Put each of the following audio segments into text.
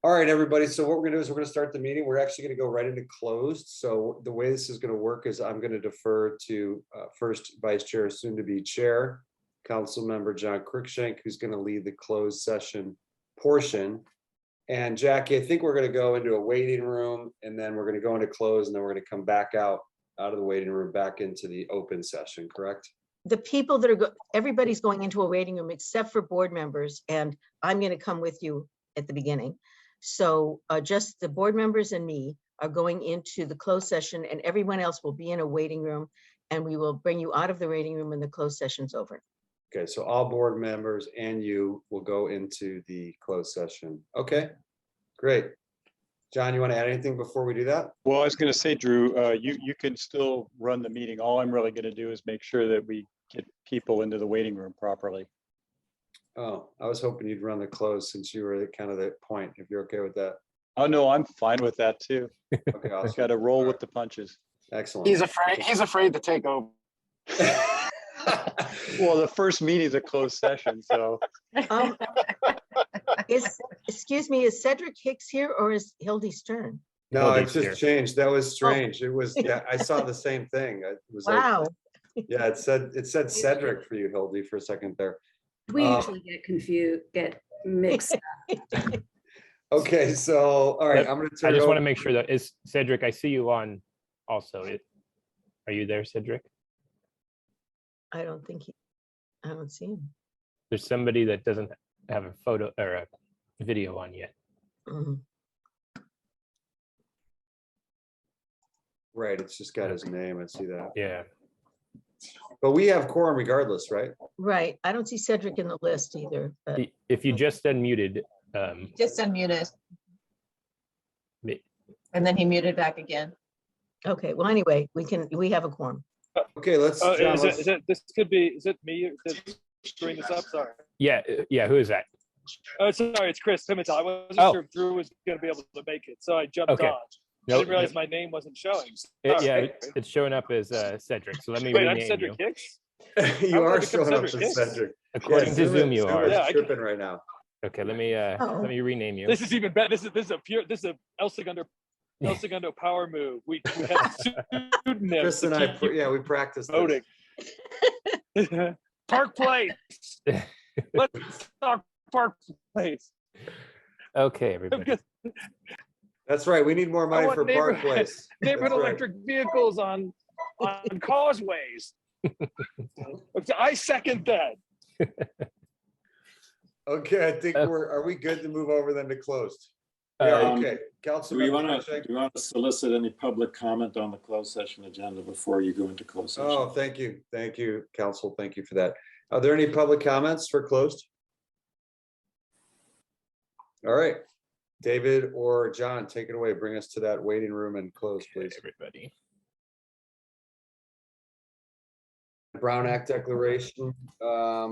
All right, everybody. So what we're gonna do is we're gonna start the meeting. We're actually gonna go right into closed. So the way this is gonna work is I'm gonna defer to first Vice Chair, soon to be Chair, Council Member John Cruikshank, who's gonna lead the closed session portion. And Jackie, I think we're gonna go into a waiting room and then we're gonna go into close and then we're gonna come back out of the waiting room back into the open session, correct? The people that are, everybody's going into a waiting room except for board members, and I'm going to come with you at the beginning. So just the board members and me are going into the closed session, and everyone else will be in a waiting room, and we will bring you out of the waiting room when the closed session's over. Okay, so all board members and you will go into the closed session. Okay, great. John, you want to add anything before we do that? Well, I was going to say, Drew, you can still run the meeting. All I'm really going to do is make sure that we get people into the waiting room properly. Oh, I was hoping you'd run the close since you were at kind of the point, if you're okay with that. Oh, no, I'm fine with that too. Okay, awesome. I've got to roll with the punches. Excellent. He's afraid to take over. Well, the first meeting is a closed session, so. Excuse me, is Cedric Hicks here or is Hildy Stern? No, it's just changed. That was strange. It was, yeah, I saw the same thing. It was Wow. like, yeah, it said Cedric for you, Hildy, for a second there. We usually get mixed up. Okay, so, all right, I'm going to turn I just it want to over. make sure that is Cedric, I see you on also. Are you there, Cedric? I don't see him. There's somebody that doesn't have a photo or a video on yet. Mhm. Right, it's just got his name. I see that. Yeah. But we have quorum regardless, right? Right. I don't see Cedric in the list either. But If you just unmuted, Just unmuted. Me. And then he muted back again. okay. Well, anyway, we have a quorum. Okay, let's. John, let's- Is it me that's screwing this up? Sorry. yeah, who is that? Sorry, it's Chris Pimentel. I wasn't Oh. sure if Drew was going to be able to make it, so I jumped Okay. on. I Nope. didn't realize my name wasn't showing. Yeah, it's showing up as Cedric. So let me Wait, I'm rename Cedric you. Hicks? you How are did I become showing up Cedric as Hicks? Cedric. According to Zoom, you are. Yeah, I- tripping right now. Okay, let me rename you. This is even better. This is a El Segundo power move. We had pseudonyms. Chris and I, we practiced this. voting. Park Place. Let's talk Park Place. Okay, everybody. That's right. We need more money want for Park neighborhood- Place. Neighborhood That's right. electric vehicles on causeways. I second that. Okay, I think are we good to move over then to closed? Yeah, okay. Council. Do you want to solicit any public comment on the closed session agenda before you go into closed session? Oh, thank you. Thank you, Council. Thank you for that. Are there any public comments for closed? All right. David or John, take it away. Bring us to that waiting room and close, please. Everybody. Brown Act declaration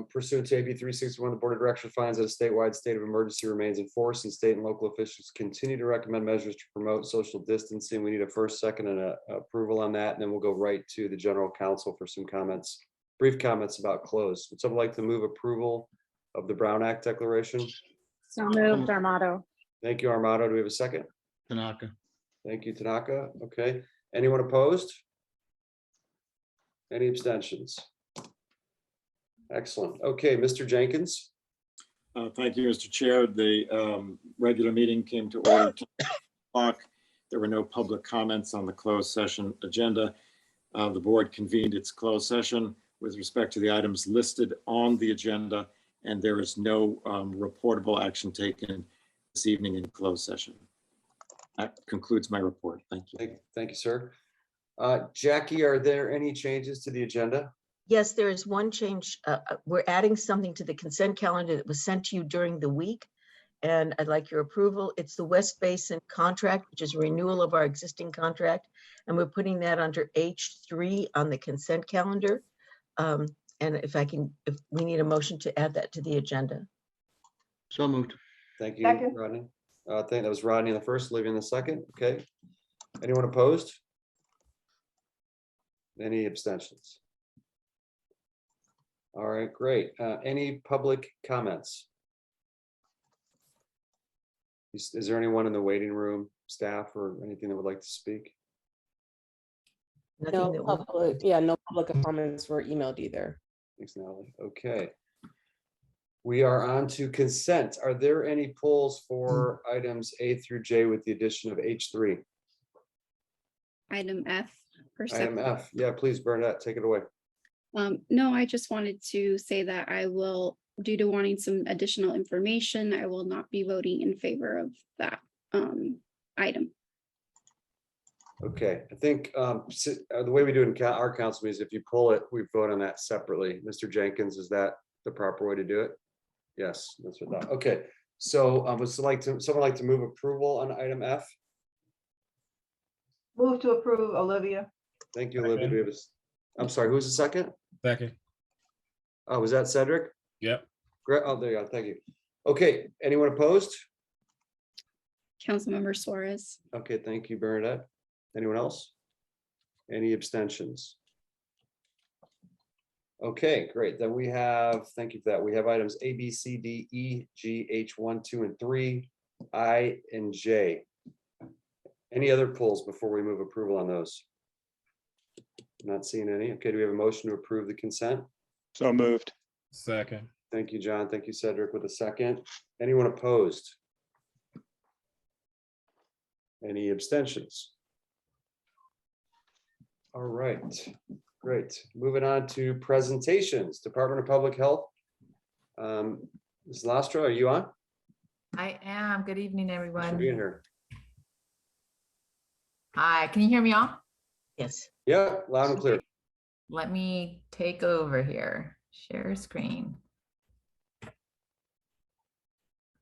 pursuant to AB 361, the Board of Directors finds that a statewide state of emergency remains in force and state and local officials continue to recommend measures to promote social distancing. We need a first, second, and a approval on that, and then we'll go right to the general counsel for some comments, brief comments about close. Would someone like to move approval of the Brown Act declaration? So moved, Armato. Thank you, Armato. Do we have a second? Tanaka. Thank you, Tanaka. Okay. Anyone opposed? Any abstentions? Excellent. Okay, Mr. Jenkins. Thank you, Mr. Chair. The regular meeting came to order at 10 o'clock. There were no public comments on the closed session agenda. The board convened its closed session with respect to the items listed on the agenda, and there is no reportable action taken this evening in closed session. That concludes my report. Thank you. Thank you, sir. Jackie, are there any changes to the agenda? Yes, there is one change. We're adding something to the consent calendar that was sent to you during the week, and I'd like your approval. It's the West Basin contract, which is renewal of our existing contract, and we're putting that under H3 on the consent calendar. And if we need a motion to add that to the agenda. So moved. Thank you, Second. Rodney. I think that was Rodney in the first, Olivia in the second. Okay. Anyone opposed? Any abstentions? All right, great. Any public comments? Is there anyone in the waiting room, staff, or anything that would like to speak? Nothing that will- No public comments were emailed either. Thanks, Natalie. Okay. We are on to consent. Are there any polls for items A through J with the addition of H3? Item F. per Item se. F. Yeah, please, Bernadette, take it away. No, I just wanted to say that I will, due to wanting some additional information, I will not be voting in favor of that item. Okay, I think the way we do it in our council is if you pull it, we vote on that separately. Mr. Jenkins, is that the proper way to do it? Yes, that's what I thought. Okay, so would someone like to move approval on item F? Move to approve, Olivia. Thank you, Olivia Davis. I'm sorry, who's the second? Second. Oh, was that Cedric? Yep. Great. Oh, there you go. Thank you. Okay, anyone opposed? Councilmember Suarez. Okay, thank you, Bernadette. Anyone else? Any abstentions? Okay, great. Then we have, thank you for that. We have items A, B, C, D, E, G, H, 1, 2, and 3, I, and J. Any other polls before we move approval on those? Not seeing any. Okay, do we have a motion to approve the consent? So moved. Second. Thank you, John. Thank you, Cedric, with a second. Anyone opposed? Any abstentions? All right, great. Moving on to presentations. Department of Public Health. Ms. Lastra, are you on? I am. Good evening, Thanks for everyone. being here. Hi, can you hear me all? Yes. Yeah, loud and clear. Let me take over here. Share screen.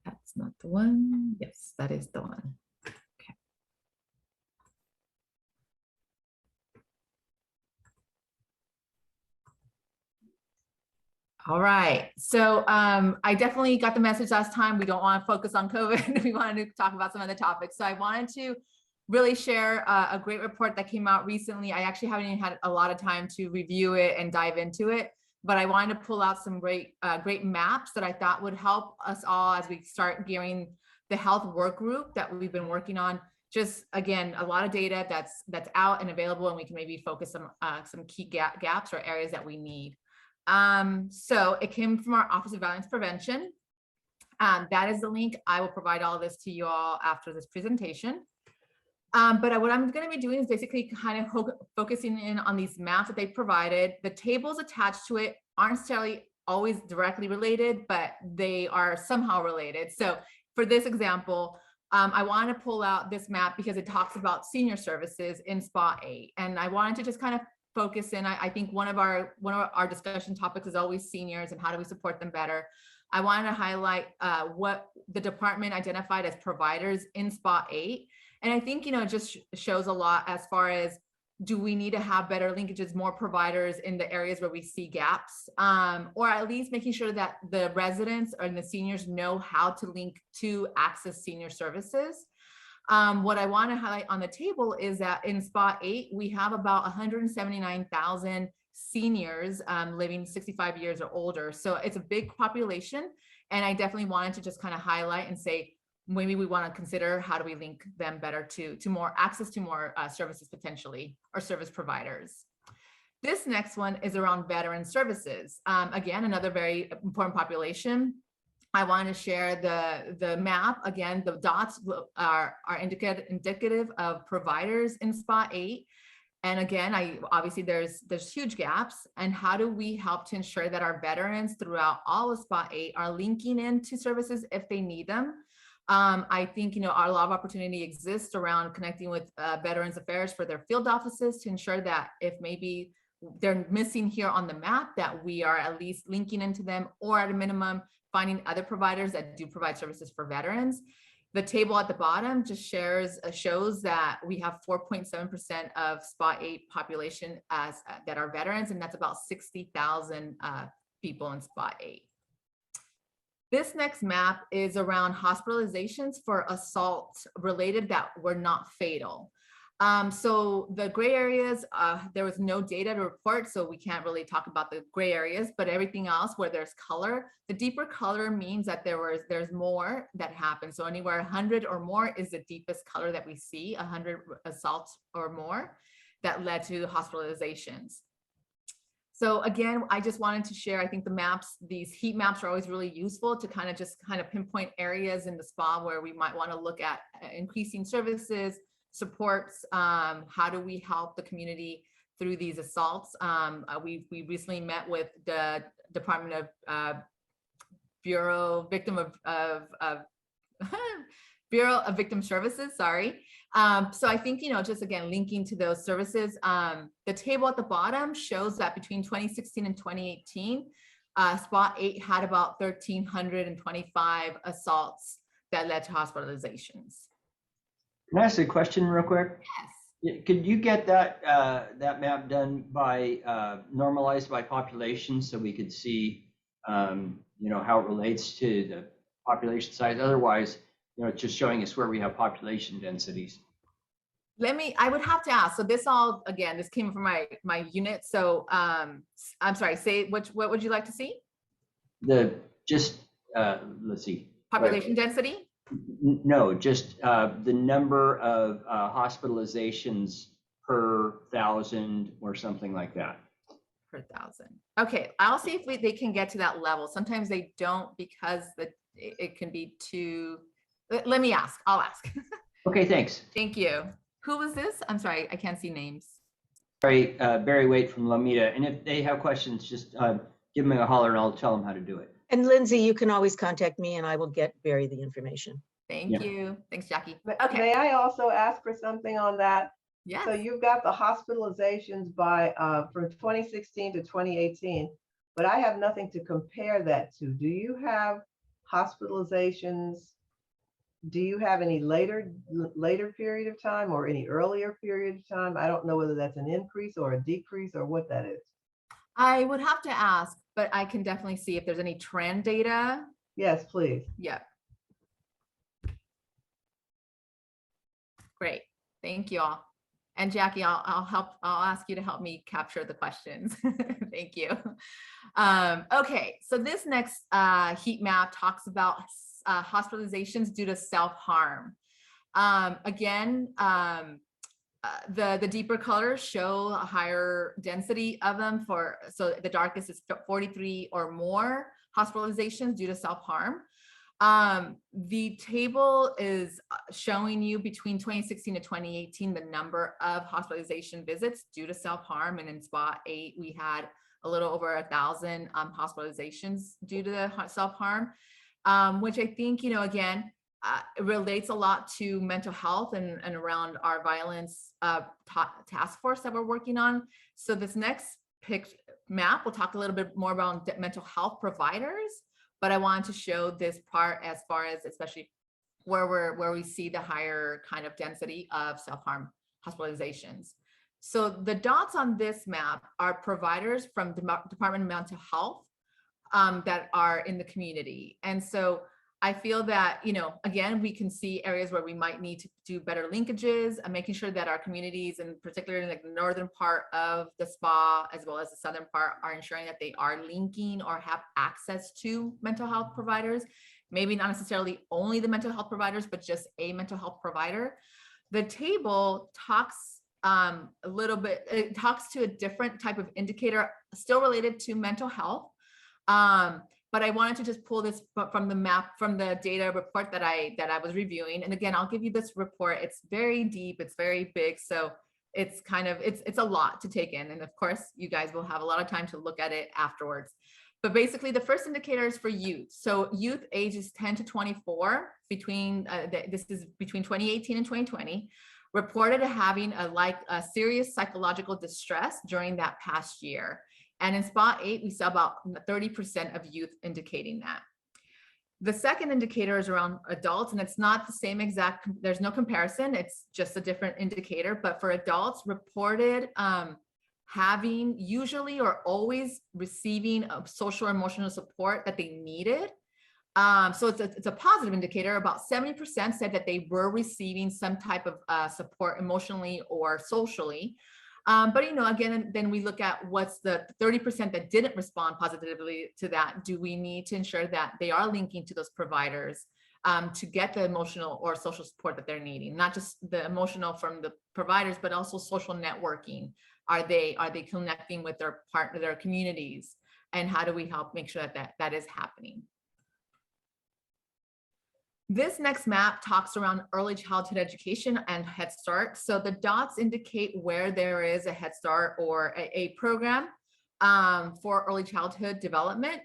That's not the one. Yes, that is the one. Okay. All right. So I definitely got the message last time. We don't want to focus on COVID. We wanted to talk about some other topics. So I wanted to really share a great report that came out recently. I actually haven't even had a lot of time to review it and dive into it, but I wanted to pull out some great maps that I thought would help us all as we start gearing the health work group that we've been working on. Just again, a lot of data that's out and available, and we can maybe focus some key gaps or areas that we need. So it came from our Office of Violence Prevention. That is the link. I will provide all this to you all after this presentation. But what I'm going to be doing is basically kind of focusing in on these maps that they provided. The tables attached to it aren't necessarily always directly related, but they are somehow related. So for this example, I want to pull out this map because it talks about senior services in SPA 8. And I wanted to just kind of focus in. I think one of our discussion topics is always seniors and how do we support them better. I wanted to highlight what the department identified as providers in SPA 8. And I think, it just shows a lot as far as, do we need to have better linkages, more providers in the areas where we see gaps, or at least making sure that the residents and the seniors know how to link to access senior services. What I want to highlight on the table is that in SPA 8, we have about 179,000 seniors living 65 years or older. So it's a big population. And I definitely wanted to just kind of highlight and say, maybe we want to consider how do we link them better to more access to more services potentially, or service providers. This next one is around veteran services. Again, another very important population. I want to share the map. Again, the dots are indicative of providers in SPA 8. And again, obviously there's huge gaps. And how do we help to ensure that our veterans throughout all of SPA 8 are linking into services if they need them? I think, a lot of opportunity exists around connecting with Veterans Affairs for their field offices to ensure that if maybe they're missing here on the map, that we are at least linking into them, or at a minimum, finding other providers that do provide services for veterans. The table at the bottom just shows that we have 4.7% of SPA 8 population that are veterans, and that's about 60,000 people in SPA 8. This next map is around hospitalizations for assault related that were not fatal. So the gray areas, there was no data to report, so we can't really talk about the gray areas, but everything else where there's color, the deeper color means that there's more that happens. So anywhere 100 or more is the deepest color that we see, 100 assaults or more that led to hospitalizations. So again, I just wanted to share, I think the maps, these heat maps are always really useful to kind of pinpoint areas in the spa where we might want to look at increasing services, supports, how do we help the community through these assaults. We recently met with the Department of Bureau of Victim Services, sorry. So I think, just again, linking to those services, the table at the bottom shows that between 2016 and 2018, Spot 8 had about 1,325 assaults that led to hospitalizations. Can I ask a question real quick? Yes. Could you get that that map done by normalized by population so we could see how it relates to the population size? Otherwise, it's just showing us where we have population densities. I would have to ask. So this came from my unit. So I'm sorry, what would you like to see? Let's see. Population density? No, just the number of hospitalizations per 1,000 or something like that. Per 1,000. Okay, I'll see if they can get to that level. Sometimes they don't because it can be too. Let me ask. I'll ask. Okay, thanks. Thank you. Who was this? I'm sorry, I can't see names. Sorry, Barry Waite from Lomita. And if they have questions, just give me a holler and I'll tell them how to do it. And Lindsay, you can always contact me and I will get Barry the information. Thank you. Thanks, Jackie. Okay. May I also ask for something on that? Yeah. So you've got the hospitalizations from 2016 to 2018, but I have nothing to compare that to. Do you have hospitalizations? Do you have any later period of time or any earlier period of time? I don't know whether that's an increase or a decrease or what that is. I would have to ask, but I can definitely see if there's any trend data. Yes, please. Yeah. Great. Thank you all. And Jackie, I'll ask you to help me capture the questions. Thank you. Okay, so this next heat map talks about hospitalizations due to self-harm. Again, the deeper colors show a higher density of them so the darkest is 43 or more hospitalizations due to self-harm. The table is showing you between 2016 to 2018, the number of hospitalization visits due to self-harm. And in Spot 8, we had a little over 1,000 hospitalizations due to self-harm, which I think, again, it relates a lot to mental health and around our violence task force that we're working on. So this next map, we'll talk a little bit more about mental health providers, but I wanted to show this part as far as especially where we see the higher kind of density of self-harm hospitalizations. So the dots on this map are providers from the Department of Mental Health that are in the community. And so I feel that, again, we can see areas where we might need to do better linkages and making sure that our communities, and particularly like the northern part of the spa, as well as the southern part, are ensuring that they are linking or have access to mental health providers. Maybe not necessarily only the mental health providers, but just a mental health provider. The table talks a little bit, it talks to a different type of indicator, still related to mental health. But I wanted to just pull this from the map, from the data report that I was reviewing. And again, I'll give you this report. It's very deep, it's very big. So it's it's a lot to take in. And of course, you guys will have a lot of time to look at it afterwards. But basically the first indicator is for youth. So youth ages 10 to 24, this is between 2018 and 2020, reported having a serious psychological distress during that past year. And in Spot 8, we saw about 30% of youth indicating that. The second indicator is around adults, and it's not the same exact, there's no comparison, it's just a different indicator. But for adults, reported having usually or always receiving social or emotional support that they needed So it's a positive indicator. About 70% said that they were receiving some type of support emotionally or socially. But, you know, again, then we look at what's the 30% that didn't respond positively to that. Do we need to ensure that they are linking to those providers to get the emotional or social support that they're needing? Not just the emotional from the providers, but also social networking. Are they connecting with their partner, their communities? And how do we help make sure that is happening? This next map talks around early childhood education and Head Start. So the dots indicate where there is a Head Start or a program for early childhood development.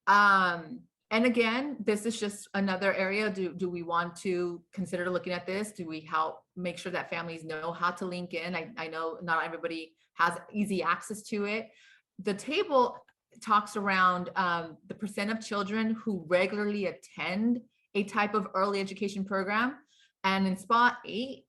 And again, this is just another area. Do we want to consider looking at this? Do we help make sure that families know how to link in? I know not everybody has easy access to it. The table talks around the percent of children who regularly attend a type of early education program. And in spot 8,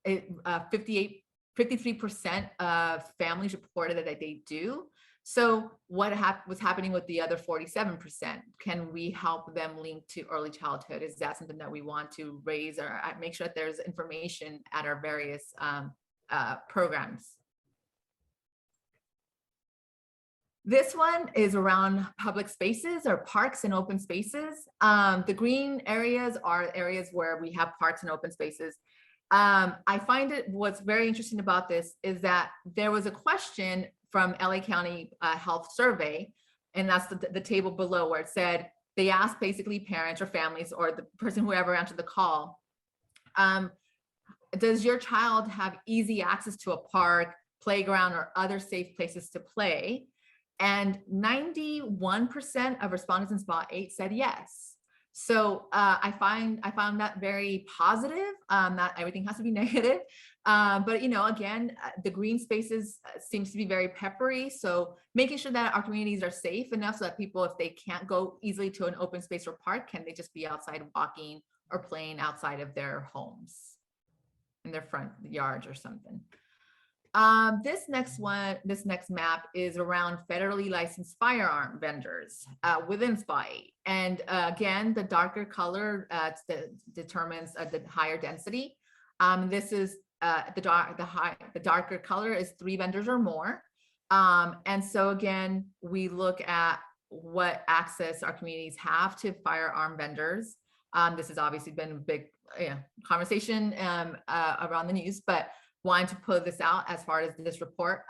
53% of families reported that they do. So what was happening with the other 47%? Can we help them link to early childhood? Is that something that we want to raise or make sure that there's information at our various programs? This one is around public spaces or parks and open spaces. The green areas are areas where we have parks and open spaces. I find what's very interesting about this is that there was a question from LA County Health Survey, and that's the table below where it said, they asked basically parents or families or the person whoever answered the call, does your child have easy access to a park, playground, or other safe places to play? And 91% of respondents in spot 8 said yes. So I found that very positive. Not everything has to be negative, but you know, again, the green spaces seems to be very peppery. So making sure that our communities are safe enough so that people, if they can't go easily to an open space or park, can they just be outside walking or playing outside of their homes, in their front yards or something. This next map is around federally licensed firearm vendors within spot 8. And again, the darker color determines the higher density. This is the darker color is 3 vendors or more. And so again, we look at what access our communities have to firearm vendors. This has obviously been a big conversation around the news, but wanted to put this out as far as this report.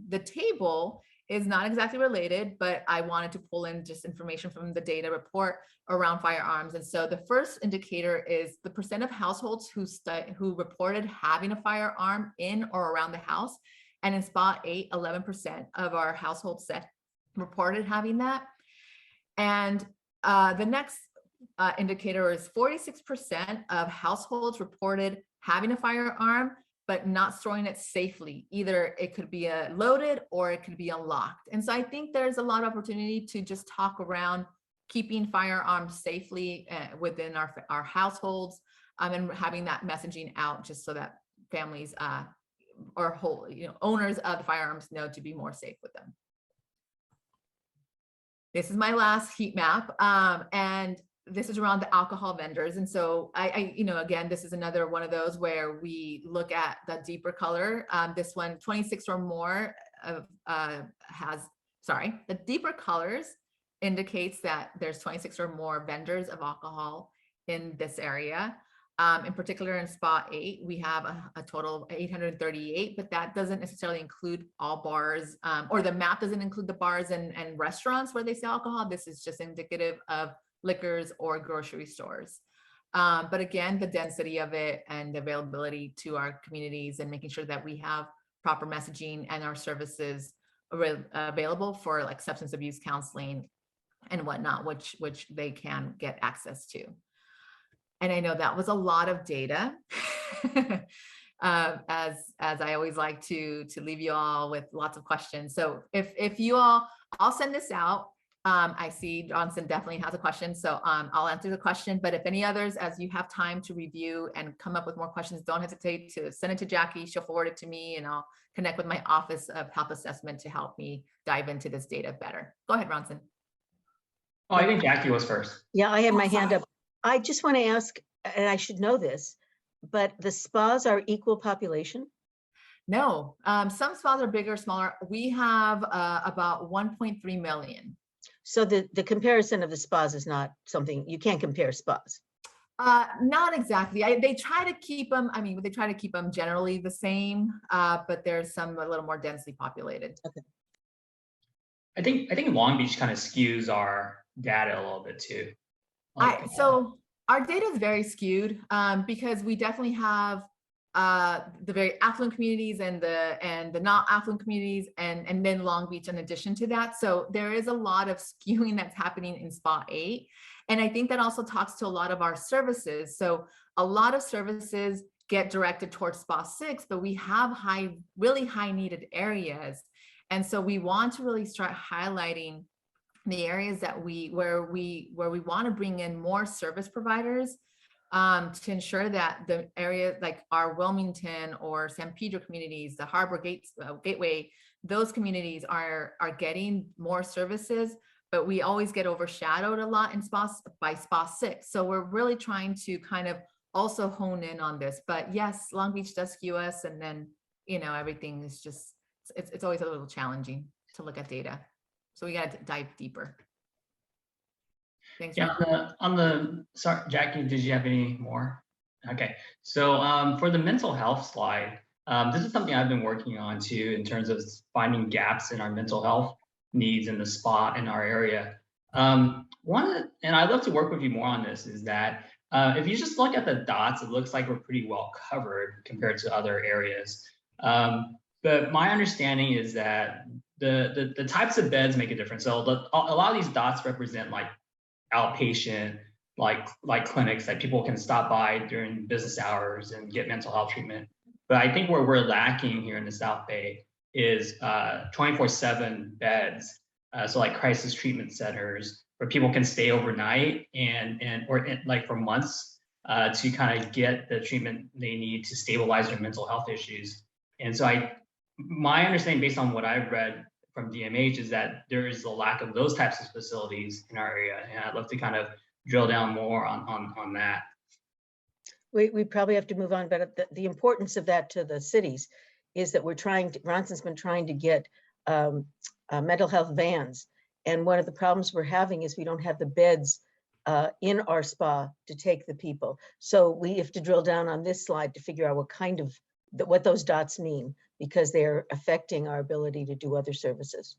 The table is not exactly related, but I wanted to pull in just information from the data report around firearms. And so the first indicator is the percent of households who reported having a firearm in or around the house. And in spot 8, 11% of our households reported having that. And the next indicator is 46% of households reported having a firearm, but not storing it safely. Either it could be loaded or it could be unlocked. And so I think there's a lot of opportunity to just talk around keeping firearms safely within our households, and having that messaging out just so that families or owners of the firearms know to be more safe with them. This is my last heat map. And this is around the alcohol vendors. And so again, this is another one of those where we look at the deeper color. This one, 26 or more the deeper colors indicates that there's 26 or more vendors of alcohol in this area. In particular, in spot 8, we have a total of 838, but that doesn't necessarily include all bars, or the map doesn't include the bars and restaurants where they sell alcohol. This is just indicative of liquors or grocery stores. But again, the density of it and the availability to our communities and making sure that we have proper messaging and our services available for like substance abuse counseling and whatnot, which they can get access to. And I know that was a lot of data. As I always like to leave you all with lots of questions. So if you all, I'll send this out. I see Johnson definitely has a question, so I'll answer the question, but if any others, as you have time to review and come up with more questions, don't hesitate to send it to Jackie. She'll forward it to me and I'll connect with my Office of Health Assessment to help me dive into this data better. Go ahead, Ronson. Oh, I think Jackie was first. Yeah, I had my hand up. I just want to ask, and I should know this, but the spas are equal population? No, some spas are bigger, smaller. We have about 1.3 million. So the comparison of the spas is not something, you can't compare spas. Not exactly. They try to keep them, I mean, they try to keep them generally the same, but there's some a little more densely populated. Okay. I think Long Beach kind of skews our data a little bit too. So our data is very skewed because we definitely have the very affluent communities and the not affluent communities and then Long Beach in addition to that. So there is a lot of skewing that's happening in Spa 8. And I think that also talks to a lot of our services. So a lot of services get directed towards Spa 6, but we have really high needed areas. And so we want to really start highlighting the areas that where we want to bring in more service providers to ensure that the area like our Wilmington or San Pedro communities, the Harbor Gateway, those communities are getting more services, but we always get overshadowed a lot in by Spa 6. So we're really trying to kind of also hone in on this. But yes, Long Beach does skew us, and then everything is just it's always a little challenging to look at data. So we got to dive deeper. Thanks. Yeah, sorry, Jackie, did you have any more? Okay, so for the mental health slide, this is something I've been working on too in terms of finding gaps in our mental health needs in the spa in our area. And I'd love to work with you more on this, is that if you just look at the dots, it looks like we're pretty well covered compared to other areas. But my understanding is that the types of beds make a difference. So a lot of these dots represent like outpatient, like clinics that people can stop by during business hours and get mental health treatment. But I think where we're lacking here in the South Bay is 24/7 beds. So like crisis treatment centers where people can stay overnight or like for months to kind of get the treatment they need to stabilize their mental health issues. And so my understanding based on what I've read from DMH is that there is a lack of those types of facilities in our area. And I'd love to kind of drill down more on that. We probably have to move on, but the importance of that to the cities is that Ronson's been trying to get mental health vans. And one of the problems we're having is we don't have the beds in our spa to take the people. So we have to drill down on this slide to figure out what those dots mean, because they're affecting our ability to do other services.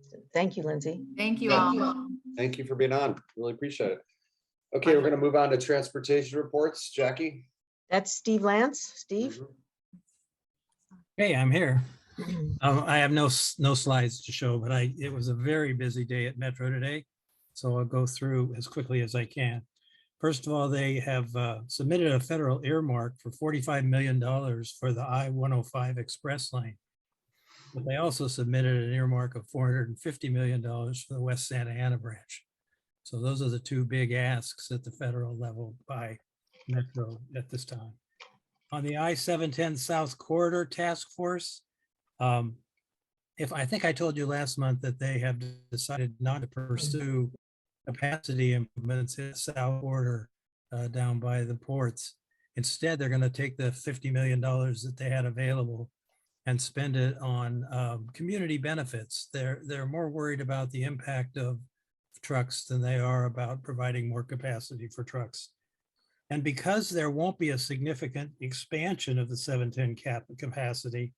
So thank you, Lindsay. Thank you all. Thank you for being on. Really appreciate it. Okay, we're going to move on to transportation reports. Jackie? That's Steve Lance. Steve? Hey, I'm here. I have no slides to show, but it was a very busy day at Metro today. So I'll go through as quickly as I can. First of all, they have submitted a federal earmark for $45 million for the I-105 Express Lane. But they also submitted an earmark of $450 million for the West Santa Ana branch. So those are the two big asks at the federal level by Metro at this time. On the I-710 South Corridor Task Force, I think I told you last month that they have decided not to pursue capacity improvements in the south border down by the ports. Instead, they're going to take the $50 million that they had available and spend it on community benefits. They're more worried about the impact of trucks than they are about providing more capacity for trucks. And because there won't be a significant expansion of the 710 capacity,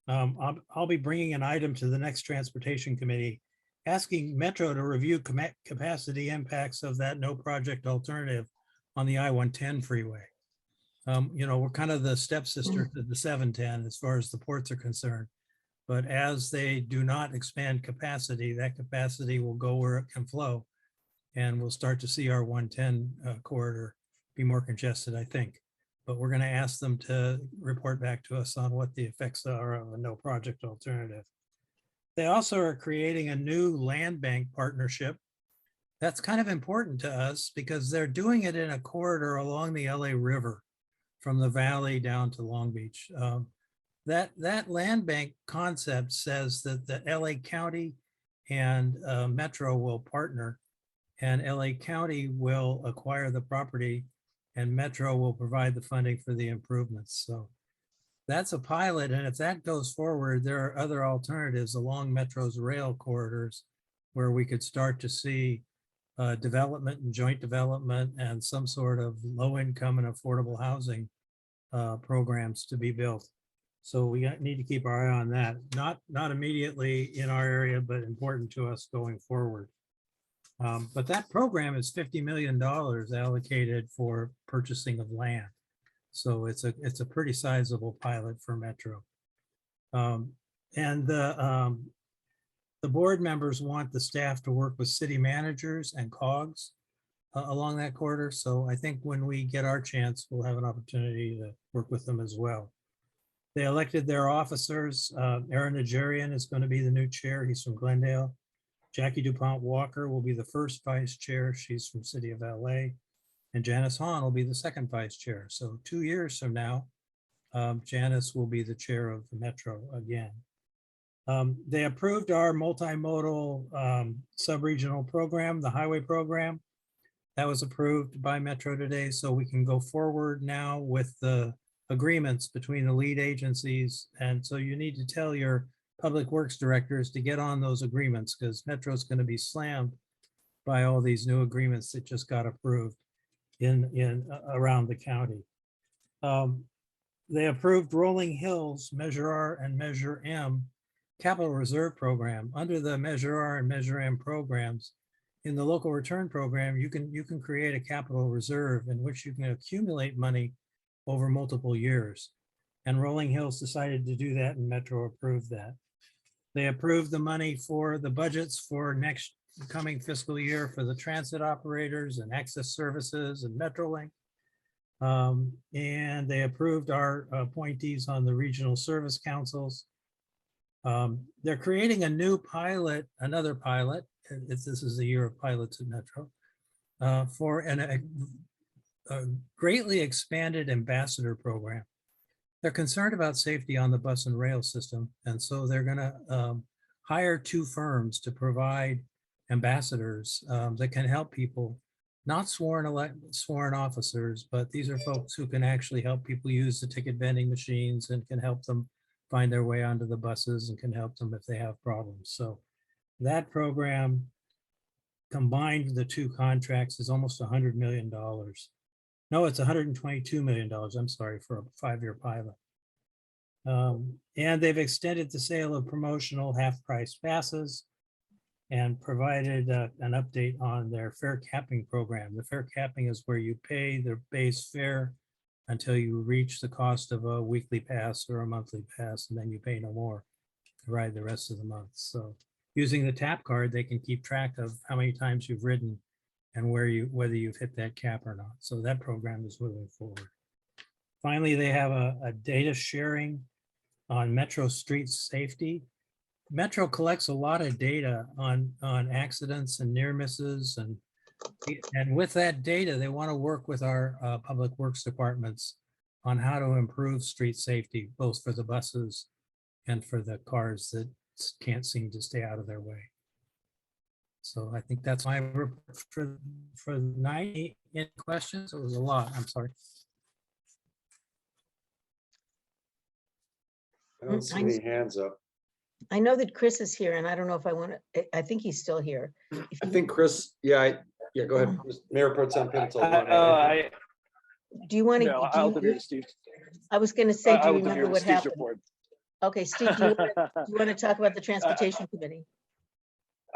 I'll be bringing an item to the next transportation committee asking Metro to review capacity impacts of that no project alternative on the I-110 freeway. We're kind of the stepsister to the 710 as far as the ports are concerned. But as they do not expand capacity, that capacity will go where it can flow. And we'll start to see our 110 corridor be more congested, I think. But we're going to ask them to report back to us on what the effects are of a no project alternative. They also are creating a new land bank partnership. That's kind of important to us because they're doing it in a corridor along the LA River from the valley down to Long Beach. That land bank concept says that the LA County and Metro will partner and LA County will acquire the property and Metro will provide the funding for the improvements. So that's a pilot. And if that goes forward, there are other alternatives along Metro's rail corridors where we could start to see development and joint development and some sort of low income and affordable housing programs to be built. So we need to keep our eye on that. Not immediately in our area, but important to us going forward. But that program is $50 million allocated for purchasing of land. So it's a pretty sizable pilot for Metro. And the board members want the staff to work with city managers and COGs along that corridor. So I think when we get our chance, we'll have an opportunity to work with them as well. They elected their officers. Aaron Najarian is going to be the new chair. He's from Glendale. Jackie DuPont Walker will be the first vice chair. She's from City of LA. And Janice Hahn will be the second vice chair. So 2 years from now, Janice will be the chair of the Metro again. They approved our multimodal sub-regional program, the highway program. That was approved by Metro today, so we can go forward now with the agreements between the lead agencies. And so you need to tell your public works directors to get on those agreements because Metro's going to be slammed by all these new agreements that just got approved in around the county. They approved Rolling Hills Measure R and Measure M capital reserve program. Under the Measure R and Measure M programs, in the local return program, you can create a capital reserve in which you can accumulate money over multiple years. And Rolling Hills decided to do that and Metro approved that. They approved the money for the budgets for next coming fiscal year for the transit operators and access services and Metrolink. And they approved our appointees on the regional service councils. They're creating a new pilot, another pilot. This is the year of pilots at Metro for a greatly expanded ambassador program. They're concerned about safety on the bus and rail system. And so they're gonna hire 2 firms to provide ambassadors that can help people, not sworn officers, but these are folks who can actually help people use the ticket vending machines and can help them find their way onto the buses and can help them if they have problems. So that program combined with the 2 contracts is almost $100 million. No, it's $122 million, I'm sorry, for a 5-year pilot. And they've extended the sale of promotional half-price passes and provided an update on their fare capping program. The fare capping is where you pay the base fare until you reach the cost of a weekly pass or a monthly pass, and then you pay no more to ride the rest of the month. So using the tap card, they can keep track of how many times you've ridden and whether you've hit that cap or not. So that program is moving forward. Finally, they have a data sharing on Metro street safety. Metro collects a lot of data on accidents and near misses, and with that data, they want to work with our public works departments on how to improve street safety, both for the buses and for the cars that can't seem to stay out of their way. So I think that's my report for the night. Any questions? It was a lot. I'm sorry. I don't see any hands up. I know that Chris is here and I don't know if I want to, I think he's still here. I think Chris, yeah, go ahead. Mayor Pro Tem Pimentel. Do you want to? No, I'll defer to Steve. I was going to say, do you I'll remember defer to what Steve's happened? report. Okay, Steve, do you want to talk about the Transportation Committee?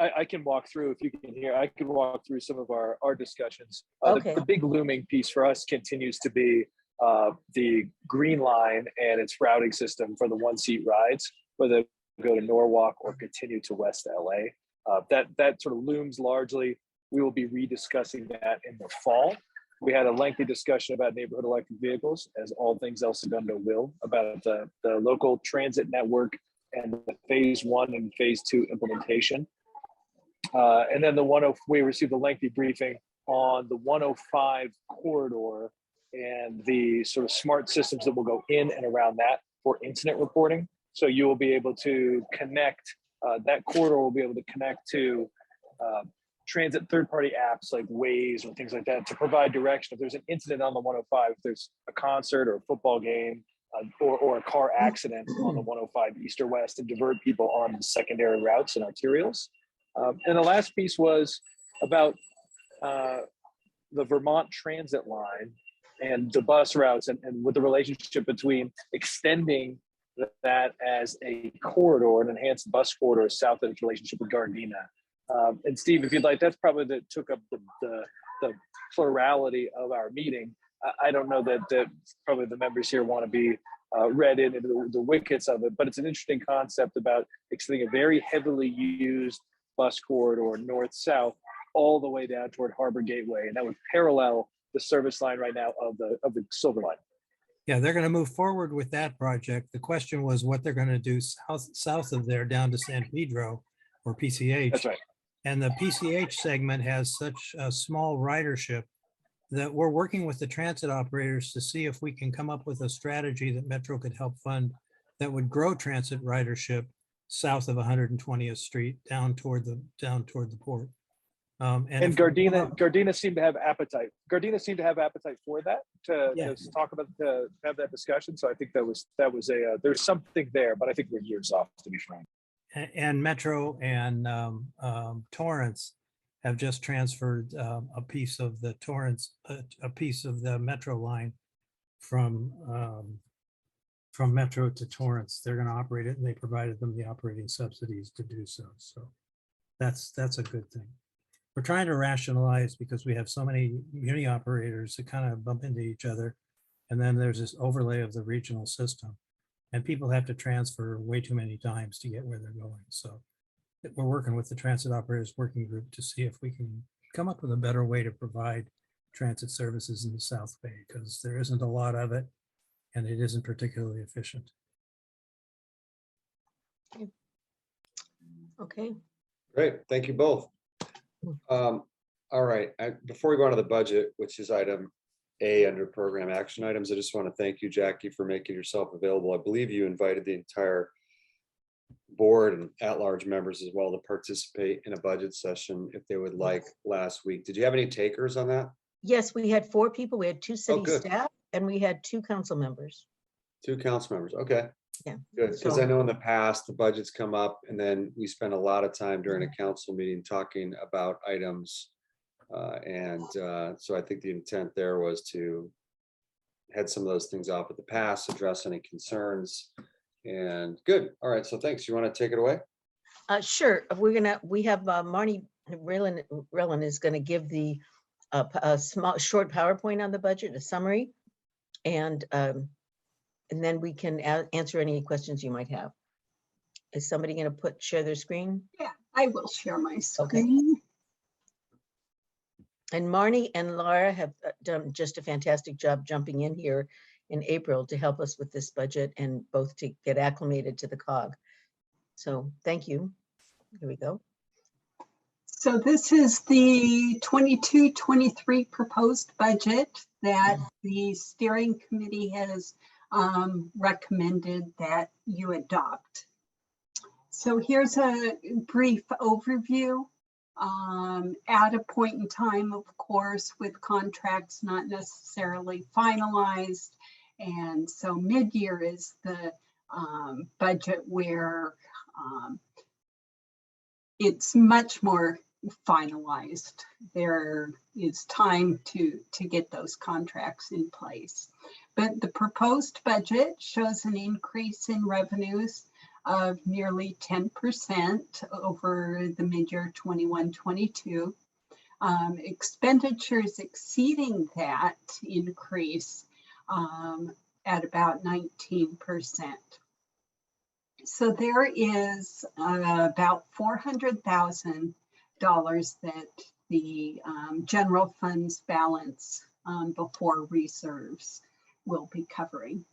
I can walk through, if you can hear, I can walk through some of our discussions. Okay. The big looming piece for us continues to be the Green Line and its routing system for the 1-seat rides, whether they go to Norwalk or continue to West LA. That sort of looms largely. We will be rediscussing that in the fall. We had a lengthy discussion about neighborhood electric vehicles, as all things El Segundo will, about the local transit network and the phase 1 and phase 2 implementation. And then we received a lengthy briefing on the 105 corridor and the sort of smart systems that will go in and around that for incident reporting. So you will be able to connect, that corridor will be able to connect to transit third-party apps like Waze or things like that to provide direction. If there's an incident on the 105, if there's a concert or a football game or a car accident on the 105 east or west, and divert people on the secondary routes and arterials. And the last piece was about the Vermont Transit line and the bus routes and with the relationship between extending that as a corridor, an enhanced bus corridor south of its relationship with Gardena. And Steve, if you'd like, that's probably that took up the plurality of our meeting. I don't know that probably the members here want to be read into the wickets of it, but it's an interesting concept about extending a very heavily used bus corridor north-south all the way down toward Harbor Gateway, and that would parallel the service line right now of the Silver Line. Yeah, they're going to move forward with that project. The question was what they're going to do south of there down to San Pedro or PCH. That's right. And the PCH segment has such a small ridership that we're working with the transit operators to see if we can come up with a strategy that Metro could help fund that would grow transit ridership south of 120th Street down toward the port. And Gardena seemed to have appetite. Gardena seemed to have appetite for that to talk about, to have that discussion. So I think that was there's something there, but I think we're years off, to be frank. And Metro and Torrance have just transferred a piece of the Torrance, a piece of the Metro line from Metro to Torrance. They're going to operate it, and they provided them the operating subsidies to do so. So that's a good thing. We're trying to rationalize because we have so many muni operators that kind of bump into each other. And then there's this overlay of the regional system, and people have to transfer way too many times to get where they're going. So we're working with the Transit Operators Working Group to see if we can come up with a better way to provide transit services in the South Bay, because there isn't a lot of it and it isn't particularly efficient. Okay. Great, thank you both. All right, before we go on to the budget, which is item A under program action items, I just want to thank you, Jackie, for making yourself available. I believe you invited the entire board and at-large members as well to participate in a budget session if they would like last week. Did you have any takers on that? Yes, we had 4 people. We had 2 city good. staff and we had 2 council members. 2 council members, okay. Yeah. Good, because So- I know in the past, the budgets come up and then we spend a lot of time during a council meeting talking about items. So I think the intent there was to head some of those things off at the pass, address any concerns. And good, all right, so thanks. You want to take it away? Sure. We have Marnie Relin is going to give the short PowerPoint on the budget, a summary, and then we can answer any questions you might have. Is somebody going to share their screen? Yeah, I will share my screen. Okay. And Marnie and Laura have done just a fantastic job jumping in here in April to help us with this budget and both to get acclimated to the COG. So thank you. Here we go. So this is the 22-23 proposed budget that the steering committee has recommended that you adopt. So here's a brief overview. At a point in time, of course, with contracts not necessarily finalized. And so mid-year is the budget where it's much more finalized. There is time to get those contracts in place. But the proposed budget shows an increase in revenues of nearly 10% over the mid-year 21-22. Expenditures exceeding that increase at about 19%. So there is about $400,000 that the general funds balance before reserves will be covering.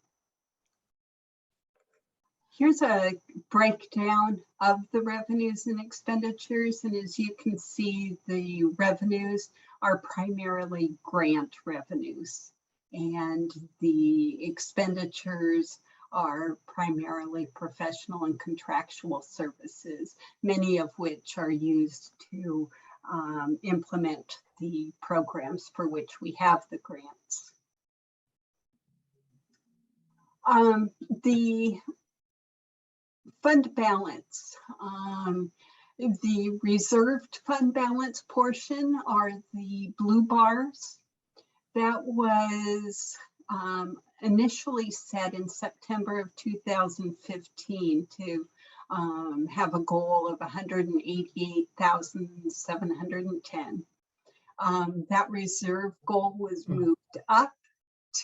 Here's a breakdown of the revenues and expenditures. And as you can see, the revenues are primarily grant revenues, and the expenditures are primarily professional and contractual services, many of which are used to implement the programs for which we have the grants. The fund balance, the reserved fund balance portion are the blue bars. That was initially set in September of 2015 to have a goal of 188,710. That reserve goal was moved up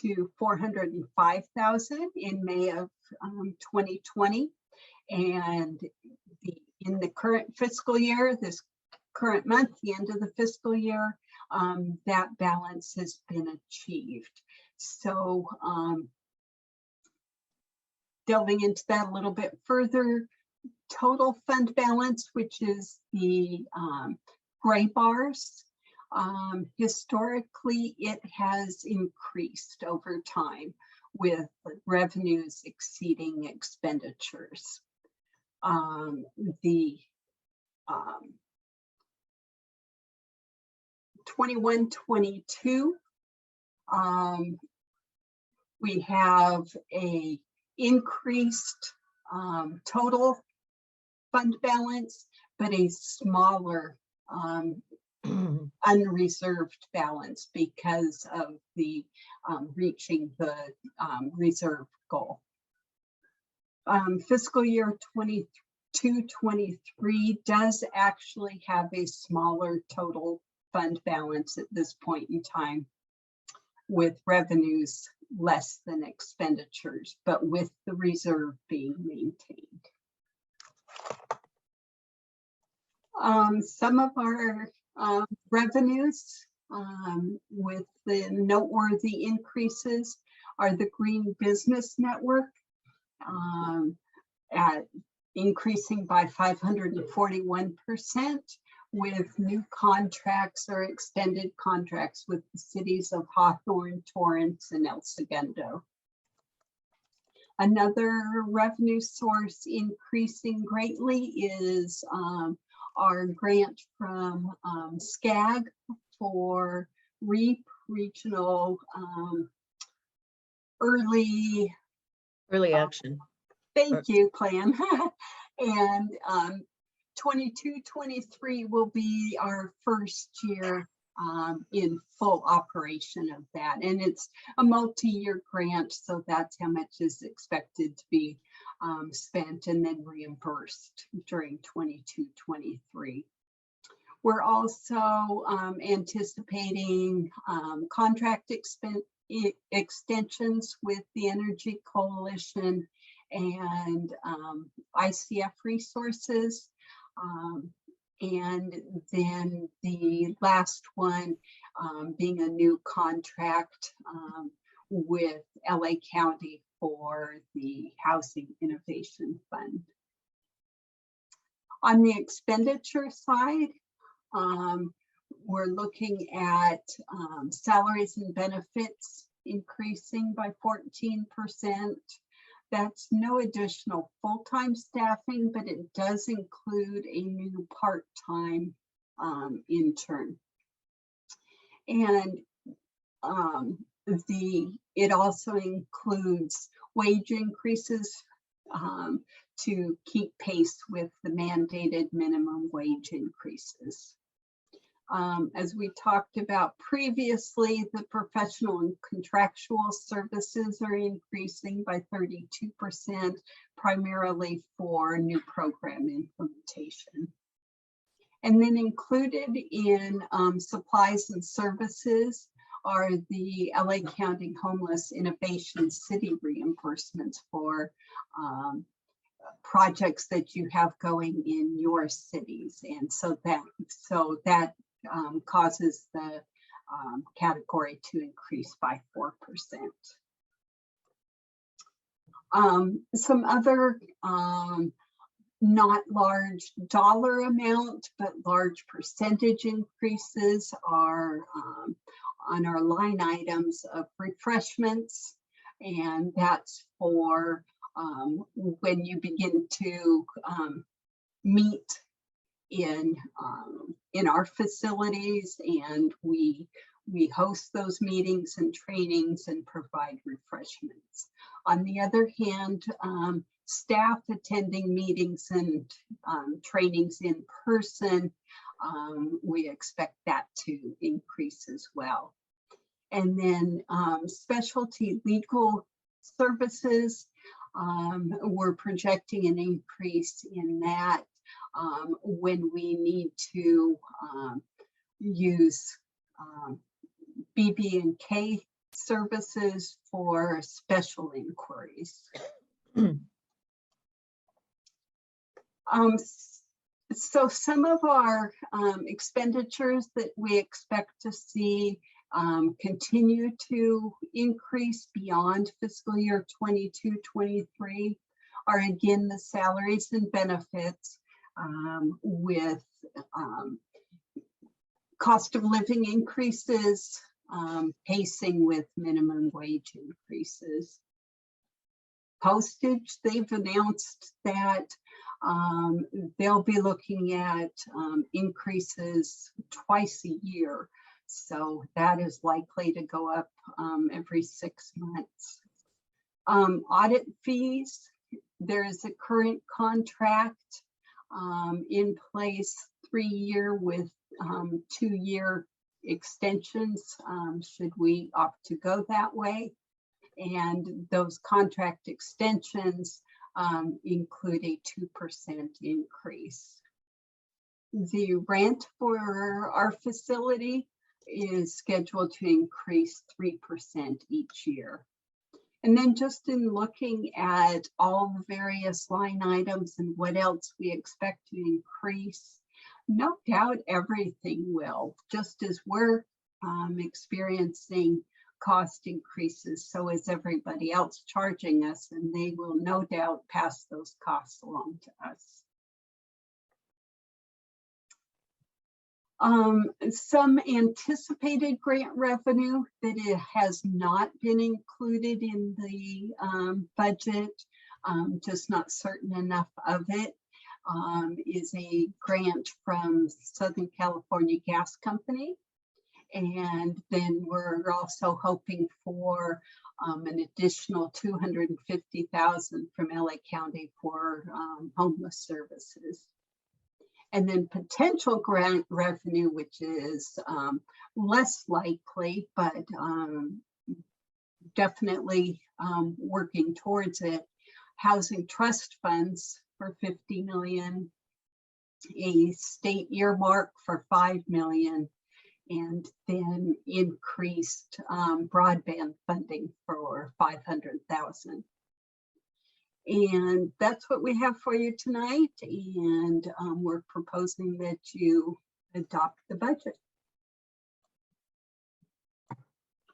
to 405,000 in May of 2020. And in the current fiscal year, this current month, the end of the fiscal year, that balance has been achieved. So delving into that a little bit further, total fund balance, which is the gray bars, historically it has increased over time with revenues exceeding expenditures. The 21-22, we have a increased total fund balance, but a smaller unreserved balance because of the reaching the reserve goal. Fiscal year 22-23 does actually have a smaller total fund balance at this point in time, with revenues less than expenditures, but with the reserve being maintained. Some of our revenues with the noteworthy increases are the Green Business Network, at increasing by 541%, with new contracts or extended contracts with the cities of Hawthorne, Torrance, and El Segundo. Another revenue source increasing greatly is our grant from SCAG for REAP, Regional Early Action. Thank you, plan. And 22-23 will be our first year in full operation of that. And it's a multi-year grant, so that's how much is expected to be spent and then reimbursed during 22-23. We're also anticipating contract extensions with the Energy Coalition and ICF resources. And then the last one being a new contract with LA County for the Housing Innovation Fund. On the expenditure side, we're looking at salaries and benefits increasing by 14%. That's no additional full-time staffing, but it does include a new part-time intern. And it also includes wage increases to keep pace with the mandated minimum wage increases. As we talked about previously, the professional and contractual services are increasing by 32%, primarily for new program implementation. And then included in supplies and services are the LA County Homeless Innovation City reimbursements for projects that you have going in your cities. And so that causes the category to increase by 4%. Some other not large dollar amount, but large percentage increases are on our line items of refreshments. And that's for when you begin to meet in our facilities, and we host those meetings and trainings and provide refreshments. On the other hand, staff attending meetings and trainings in person, we expect that to increase as well. And then specialty legal services, we're projecting an increase in that when we need to use BB&K services for special inquiries. So some of our expenditures that we expect to see continue to increase beyond fiscal year 22-23 are again the salaries and benefits, with cost of living increases pacing with minimum wage increases. Postage, they've announced that they'll be looking at increases twice a year. So that is likely to go up every 6 months. Audit fees, there is a current contract in place, 3-year with 2-year extensions should we opt to go that way. And those contract extensions include a 2% increase. The rent for our facility is scheduled to increase 3% each year. And then just in looking at all the various line items and what else we expect to increase, no doubt everything will, just as we're experiencing cost increases, so is everybody else charging us, and they will no doubt pass those costs along to us. Some anticipated grant revenue that it has not been included in the budget, just not certain enough of it, is a grant from Southern California Gas Company. And then we're also hoping for an additional $250,000 from LA County for homeless services. And then potential grant revenue, which is less likely, but definitely working towards it. Housing trust funds for $50 million, a state earmark for $5 million, and then increased broadband funding for $500,000. And that's what we have for you tonight. And we're proposing that you adopt the budget.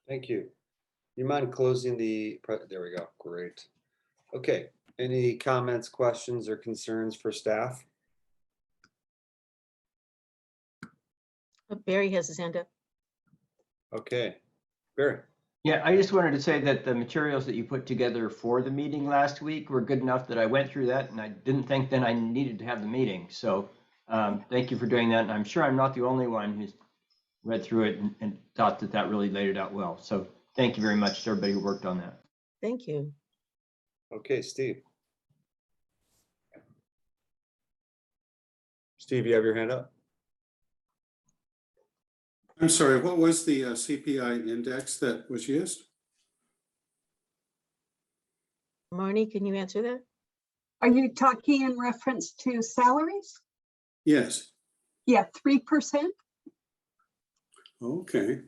Thank you. You mind closing the, there we go, great. Okay, any comments, questions, or concerns for staff? Barry has his hand up. Okay, Barry. Yeah, I just wanted to say that the materials that you put together for the meeting last week were good enough that I went through that and I didn't think then I needed to have the meeting. So thank you for doing that. And I'm sure I'm not the only one who's read through it and thought that that really laid it out well. So thank you very much to everybody who worked on that. Thank you. Okay, Steve. Steve, you have your hand up? I'm sorry, what was the CPI index that was used? Marnie, can you answer that? Are you talking in reference to salaries? Yes. Yeah, 3%. Okay.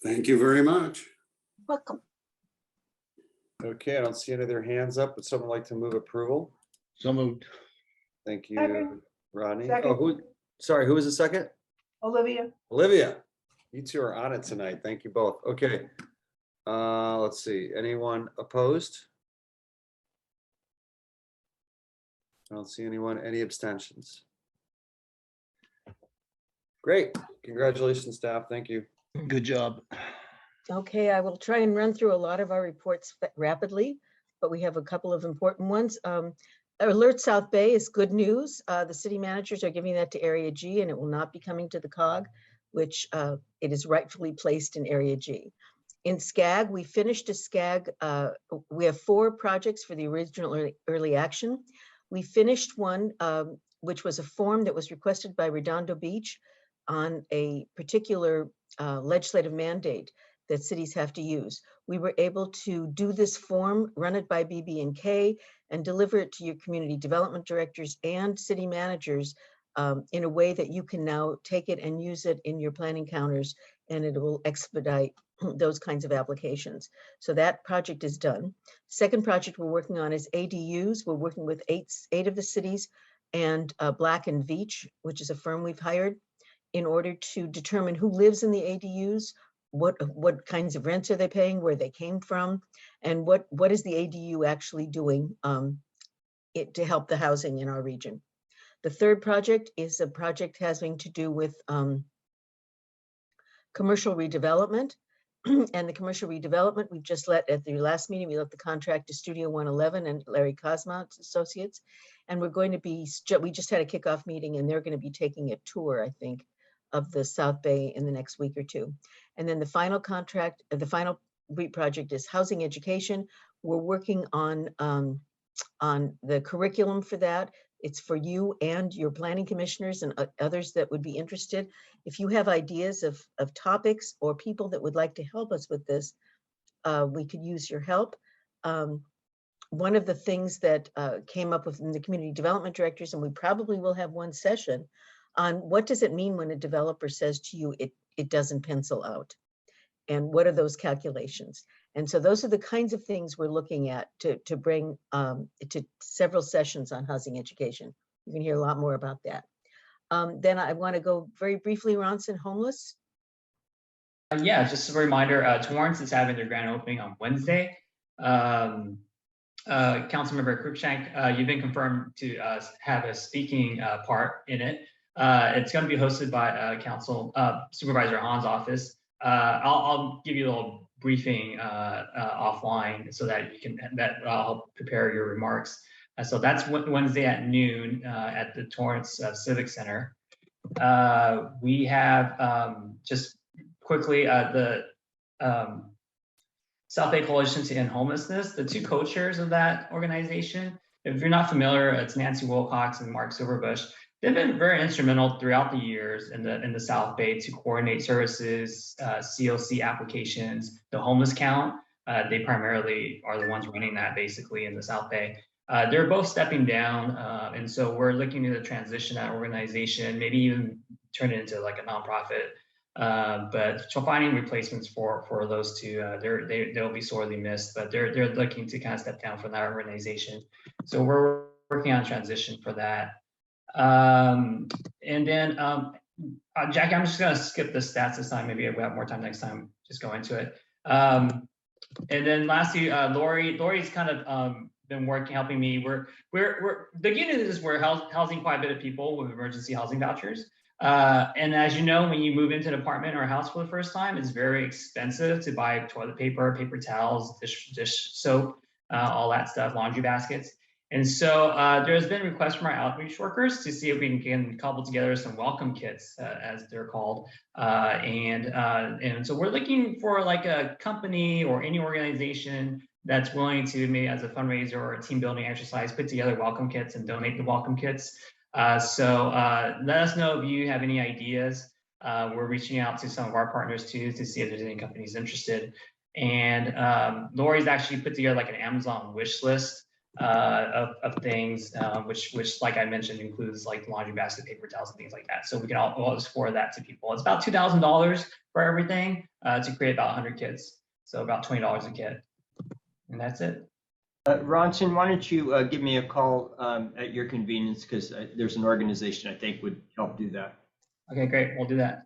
Thank you very much. Welcome. Okay, I don't see any other hands up. Would someone like to move approval? So moved. Thank you, Second. Rodney. Second. Oh, sorry, who was the second? Olivia. Olivia, you two are on it tonight. Thank you both. Okay. Let's see. Anyone opposed? I don't see anyone. Any abstentions? Great. Congratulations, staff. Thank you. Good job. Okay, I will try and run through a lot of our reports rapidly, but we have a couple of important ones. Alert South Bay is good news. The city managers are giving that to Area G, and it will not be coming to the COG, which it is rightfully placed in Area G. In SCAG, we finished a SCAG. We have 4 projects for the original early action. We finished one, which was a form that was requested by Redondo Beach on a particular legislative mandate that cities have to use. We were able to do this form, run it by BB&K, and deliver it to your community development directors and city managers in a way that you can now take it and use it in your planning counters, and it will expedite those kinds of applications. So that project is done. Second project we're working on is ADUs. We're working with eight of the cities and Black & Veatch, which is a firm we've hired, in order to determine who lives in the ADUs, what kinds of rents are they paying, where they came from, and what is the ADU actually doing to help the housing in our region. The third project is a project having to do with commercial redevelopment. And the commercial redevelopment, we've just let, at the last meeting, we let the contract to Studio 111 and Larry Cosma Associates. And we're going to be, we just had a kickoff meeting, and they're going to be taking a tour, I think, of the South Bay in the next week or two. And then the final contract, the final project is housing education. We're working on the curriculum for that. It's for you and your planning commissioners and others that would be interested. If you have ideas of topics or people that would like to help us with this, we could use your help. One of the things that came up with the community development directors, and we probably will have one session on what does it mean when a developer says to you, it doesn't pencil out? And what are those calculations? And so those are the kinds of things we're looking at to bring to several sessions on housing education. You can hear a lot more about that. Then I want to go very briefly, Ronson, homeless. Yeah, just a reminder, Torrance is having their grand opening on Wednesday. Councilmember Cruikshank, you've been confirmed to have a speaking part in it. It's going to be hosted by Council Supervisor Han's office. I'll give you a little briefing offline so that you can I'll help prepare your remarks. So that's Wednesday at noon at the Torrance Civic Center. We have just quickly the South Bay Coalition to End Homelessness, the 2 co-chairs of that organization. If you're not familiar, it's Nancy Wilcox and Mark Silverbush. They've been very instrumental throughout the years in the South Bay to coordinate services, COC applications, the homeless count. They primarily are the ones running that basically in the South Bay. They're both stepping down, and so we're looking to transition that organization, maybe even turn it into like a nonprofit. But so finding replacements for those 2, they'll be sorely missed. But they're looking to kind of step down from that organization. So we're working on transition for that. And then Jackie, I'm just going to skip the stats this time. Maybe we'll have more time next time. Just go into it. And then lastly, Lori's kind of been helping me. We're the good news is we're housing quite a bit of people with emergency housing vouchers. And as you know, when you move into an apartment or a house for the first time, it's very expensive to buy toilet paper, paper towels, dish soap, all that stuff, laundry baskets. And so there's been requests from our outreach workers to see if we can cobble together some welcome kits, as they're called. And so we're looking for like a company or any organization that's willing to, maybe as a fundraiser or a team building exercise, put together welcome kits and donate the welcome kits. So let us know if you have any ideas. We're reaching out to some of our partners too to see if there's any companies interested. And Lori's actually put together like an Amazon wish list of things, which like I mentioned includes like laundry basket, paper towels, and things like that. So we can all just forward that to people. It's about $2,000 for everything to create about 100 kits. So about $20 a kit. And that's it. Ronson, why don't you give me a call at your convenience, because there's an organization I think would help do that. Okay, great. We'll do that.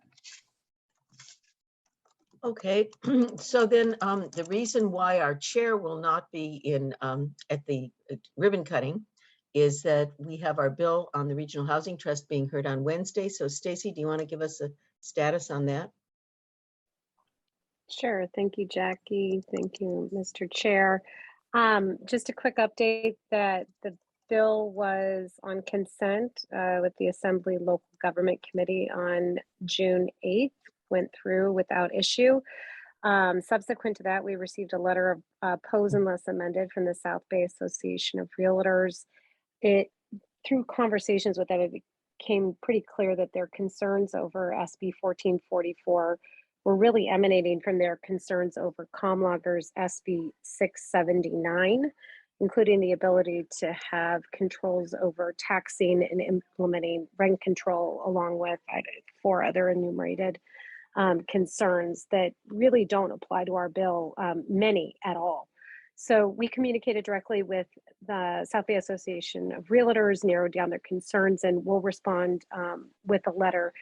Okay, so then the reason why our chair will not be in at the ribbon cutting is that we have our bill on the Regional Housing Trust being heard on Wednesday. So Stacy, do you want to give us a status on that? Sure. Thank you, Jackie. Thank you, Mr. Chair. Just a quick update that the bill was on consent with the Assembly Local Government Committee on June 8th, went through without issue. Subsequent to that, we received a letter of oppose unless amended from the South Bay Association of Realtors. Through conversations with them, it became pretty clear that their concerns over SB 1444 were really emanating from their concerns over ComLogger's SB 679, including the ability to have controls over taxing and implementing rent control, along with 4 other enumerated concerns that really don't apply to our bill, many at all. So we communicated directly with the South Bay Association of Realtors, narrowed down their concerns, and we'll respond with a letter.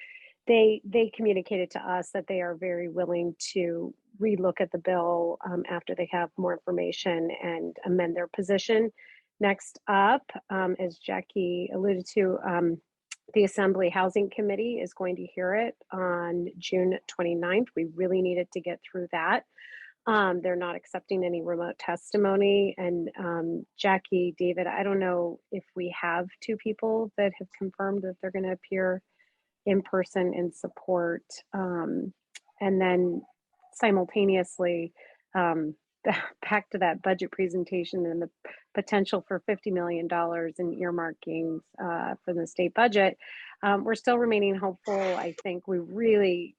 They communicated to us that they are very willing to relook at the bill after they have more information and amend their position. Next up, as Jackie alluded to, the Assembly Housing Committee is going to hear it on June 29th. We really needed to get through that. They're not accepting any remote testimony. And Jackie, David, I don't know if we have 2 people that have confirmed that they're going to appear in person in support. And then simultaneously, back to that budget presentation and the potential for $50 million in earmarkings for the state budget. We're still remaining hopeful. I think we really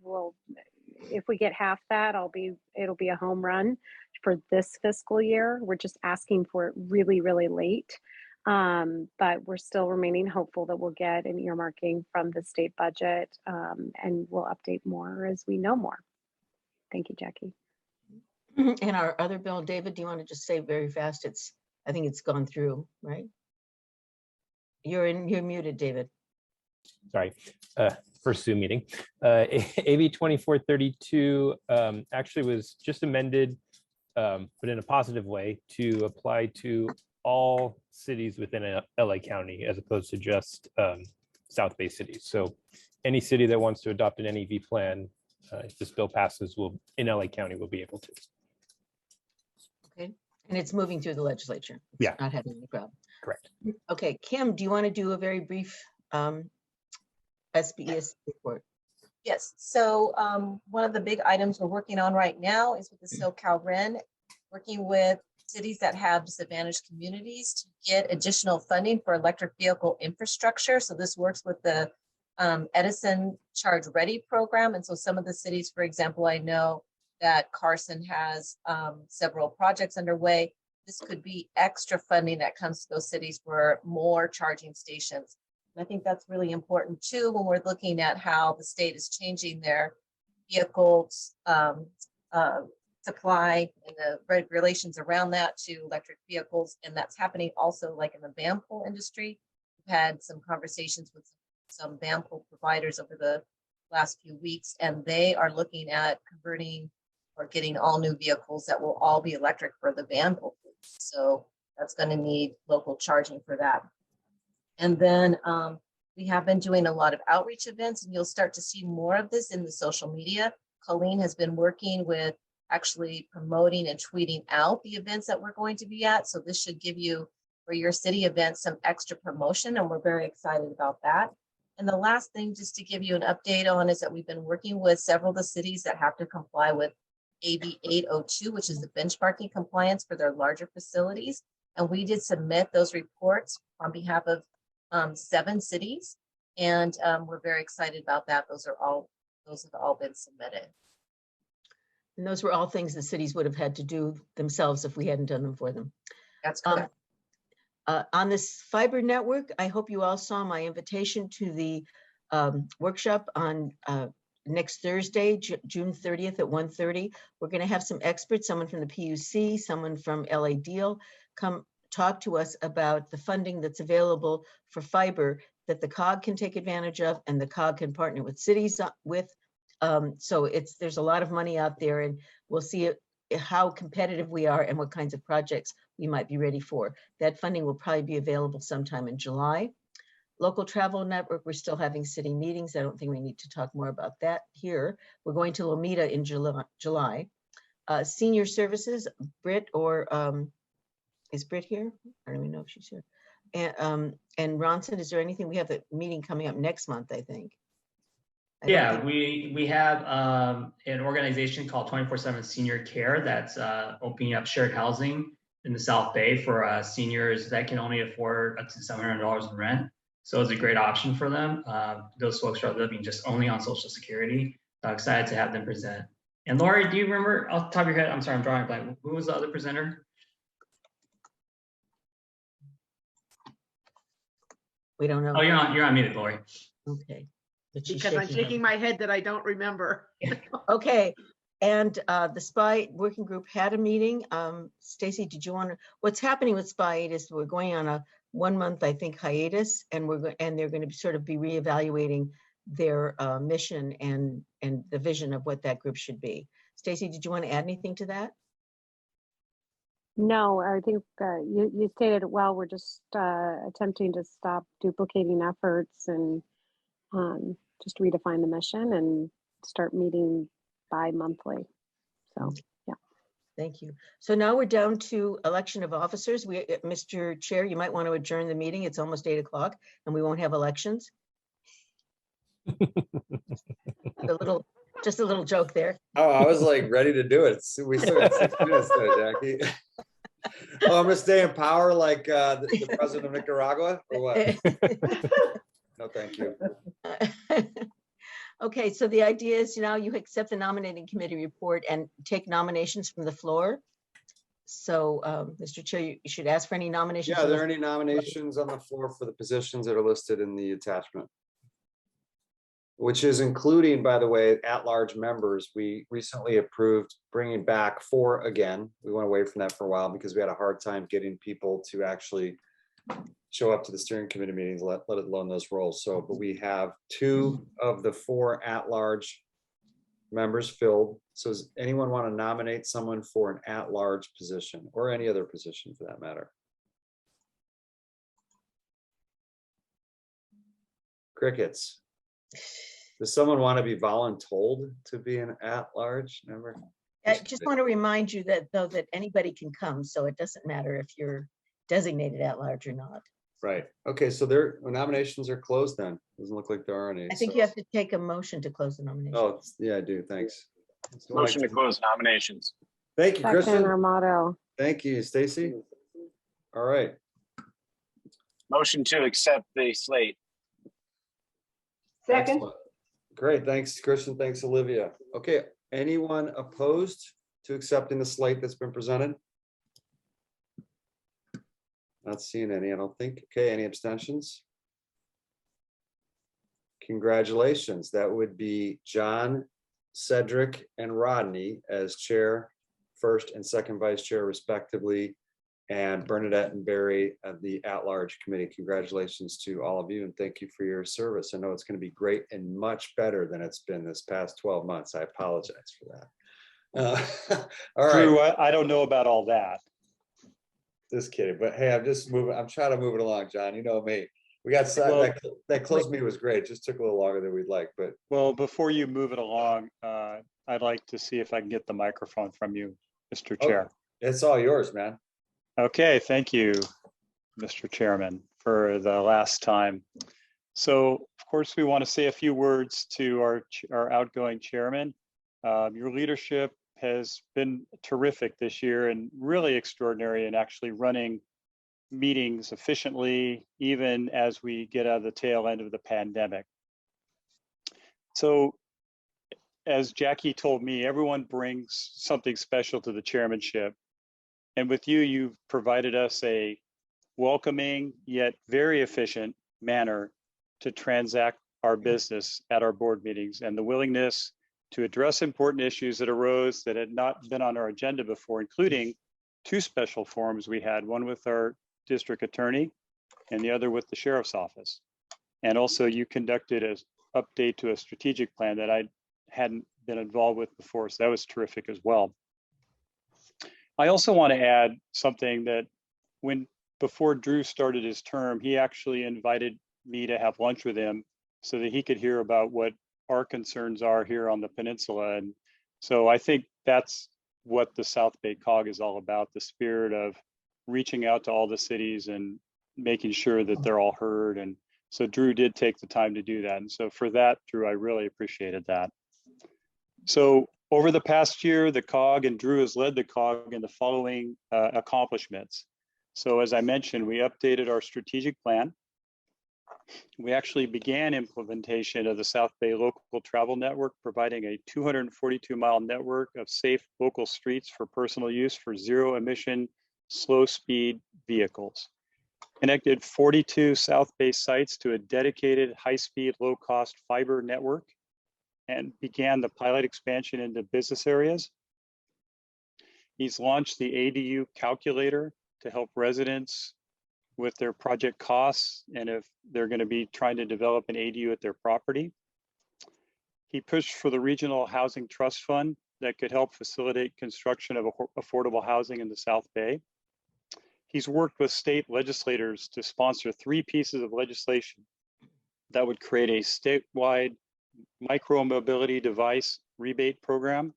will. If we get half that, it'll be a home run for this fiscal year. We're just asking for it really, really late. But we're still remaining hopeful that we'll get an earmarking from the state budget, and we'll update more as we know more. Thank you, Jackie. And our other bill, David, do you want to just say very fast? I think it's gone through, right? You're muted, David. Sorry, first Zoom meeting. AB 2432 actually was just amended, but in a positive way, to apply to all cities within LA County as opposed to just South Bay cities. So any city that wants to adopt an NEV plan, if this bill passes, in LA County will be able to. Okay, and it's moving through the legislature. It's Yeah, not having any problem. Correct. Okay, Kim, do you want to do a very brief SBES report? Yes, so one of the big items we're working on right now is with the SoCal REN, working with cities that have disadvantaged communities to get additional funding for electric vehicle infrastructure. So this works with the Edison Charge Ready program. And so some of the cities, for example, I know that Carson has several projects underway. This could be extra funding that comes to those cities for more charging stations. And I think that's really important too, when we're looking at how the state is changing their vehicles supply and the regulations around that to electric vehicles. And that's happening also like in the van pool industry. We've had some conversations with some van pool providers over the last few weeks, and they are looking at converting or getting all new vehicles that will all be electric for the van pool fleets. So that's going to need local charging for that. And then we have been doing a lot of outreach events, and you'll start to see more of this in the social media. Colleen has been working with actually promoting and tweeting out the events that we're going to be at. So this should give you, for your city events, some extra promotion, and we're very excited about that. And the last thing, just to give you an update on, is that we've been working with several of the cities that have to comply with AB 802, which is the benchmarking compliance for their larger facilities. And we did submit those reports on behalf of 7 cities. And we're very excited about that. Those have all been submitted. And those were all things the cities would have had to do themselves if we hadn't done them for them. That's correct. On this fiber network, I hope you all saw my invitation to the workshop on next Thursday, June 30th at 1:30. We're going to have some experts, someone from the PUC, someone from LA Deal, come talk to us about the funding that's available for fiber that the COG can take advantage of and the COG can partner with cities with. So there's a lot of money out there, and we'll see how competitive we are and what kinds of projects we might be ready for. That funding will probably be available sometime in July. Local travel network, we're still having city meetings. I don't think we need to talk more about that here. We're going to Lomita in July. Senior services, Britt or Is Britt here? I don't even know if she's here. And Ronson, is there anything, we have the meeting coming up next month, I think. I don't Yeah, think- we have an organization called 24/7 Senior Care that's opening up shared housing in the South Bay for seniors that can only afford up to $700 in rent. So it's a great option for them. Those folks are living just only on Social Security. So excited to have them present. And Lori, do you remember off the top of your head? I'm sorry, I'm drawing a blank. Who was the other presenter? We don't know. Oh, you're on muted, Lori. Okay. But she's Because I'm shaking her shaking my head that I don't remember. Okay, and the SPY working group had a meeting. Stacy, did you want to, what's happening with SPY is we're going on a 1 month, I think, hiatus, and they're going to sort of be reevaluating their mission and the vision of what that group should be. Stacy, did you want to add anything to that? No, I think you stated it well. We're just attempting to stop duplicating efforts and just redefine the mission and start meeting bi-monthly. So, yeah. Thank you. So now we're down to election of officers. Mr. Chair, you might want to adjourn the meeting. It's almost 8 o'clock and we won't have elections. Just a little joke there. Oh, I was like ready to do it. We still got 6 minutes there, Jackie. Oh, I'm gonna stay in power like the president of Nicaragua or what? No, thank you. Okay, so the idea is now you accept the nominating committee report and take nominations from the floor. So, Mr. Chair, you should ask for any nominations. Yeah, are there any nominations on the floor for the positions that are listed in the attachment? Which is including, by the way, at-large members. We recently approved bringing back 4 again. We went away from that for a while because we had a hard time getting people to actually show up to the steering committee meetings, let alone those roles. So, but we have 2 of the 4 at-large members filled. So does anyone want to nominate someone for an at-large position or any other position for that matter? Crickets. Does someone want to be voluntold to be an at-large member? I just want to remind you that though that anybody can come, so it doesn't matter if you're designated at large or not. Right. Okay, so their nominations are closed then. Doesn't look like there are any. I think so- you have to take a motion to close the nomination. Oh, yeah, I do. Thanks. Motion to close nominations. Thank you, Second, Kristen. Armato. Thank you, Stacy. All right. Motion to accept the slate. Second, Excellent. Great. Thanks, Kristen. Thanks, Olivia. Okay, anyone opposed to accepting the slate that's been presented? Not seeing any, I don't think. Okay, any abstentions? Congratulations. That would be John, Cedric, and Rodney as chair, first and second vice chair respectively, and Bernadette and Barry at the at-large committee. Congratulations to all of you and thank you for your service. I know it's going to be great and much better than it's been this past 12 months. I apologize for that. All right. Drew, I don't know about all that. Just kidding, but hey, I'm just moving. I'm trying to move it along, John. You know me. We got Well- that closed meeting was great. Just took a little longer than we'd like, but Well, before you move it along, I'd like to see if I can get the microphone from you, Mr. Oh. Chair. it's all yours, man. Okay, thank you, Mr. Chairman, for the last time. So, of course, we want to say a few words to our outgoing chairman. Your leadership has been terrific this year and really extraordinary in actually running meetings efficiently, even as we get out of the tail end of the pandemic. So, as Jackie told me, everyone brings something special to the chairmanship. And with you, you've provided us a welcoming yet very efficient manner to transact our business at our board meetings and the willingness to address important issues that arose that had not been on our agenda before, including 2 special forums we had, one with our district attorney and the other with the sheriff's office. And also you conducted an update to a strategic plan that I hadn't been involved with before. So that was terrific as well. I also want to add something that before Drew started his term, he actually invited me to have lunch with him so that he could hear about what our concerns are here on the peninsula. And so I think that's what the South Bay COG is all about, the spirit of reaching out to all the cities and making sure that they're all heard. And so Drew did take the time to do that. And so for that, Drew, I really appreciated that. So over the past year, the COG and Drew has led the COG in the following accomplishments. So as I mentioned, we updated our strategic plan. We actually began implementation of the South Bay Local Travel Network, providing a 242-mile network of safe local streets for personal use for zero-emission, slow-speed vehicles. Connected 42 South Bay sites to a dedicated high-speed, low-cost fiber network, and began the pilot expansion into business areas. He's launched the ADU calculator to help residents with their project costs and if they're going to be trying to develop an ADU at their property. He pushed for the Regional Housing Trust Fund that could help facilitate construction of affordable housing in the South Bay. He's worked with state legislators to sponsor 3 pieces of legislation that would create a statewide micro-mobility device rebate program,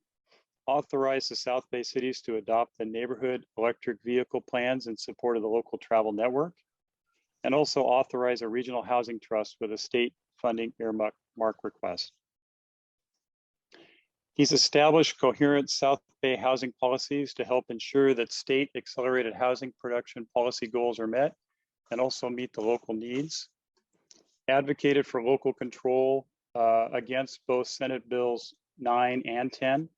authorize the South Bay cities to adopt the neighborhood electric vehicle plans in support of the local travel network, and also authorize a regional housing trust with a state funding earmark request. He's established coherent South Bay housing policies to help ensure that state accelerated housing production policy goals are met and also meet the local needs. Advocated for local control against both Senate Bills 9 and 10.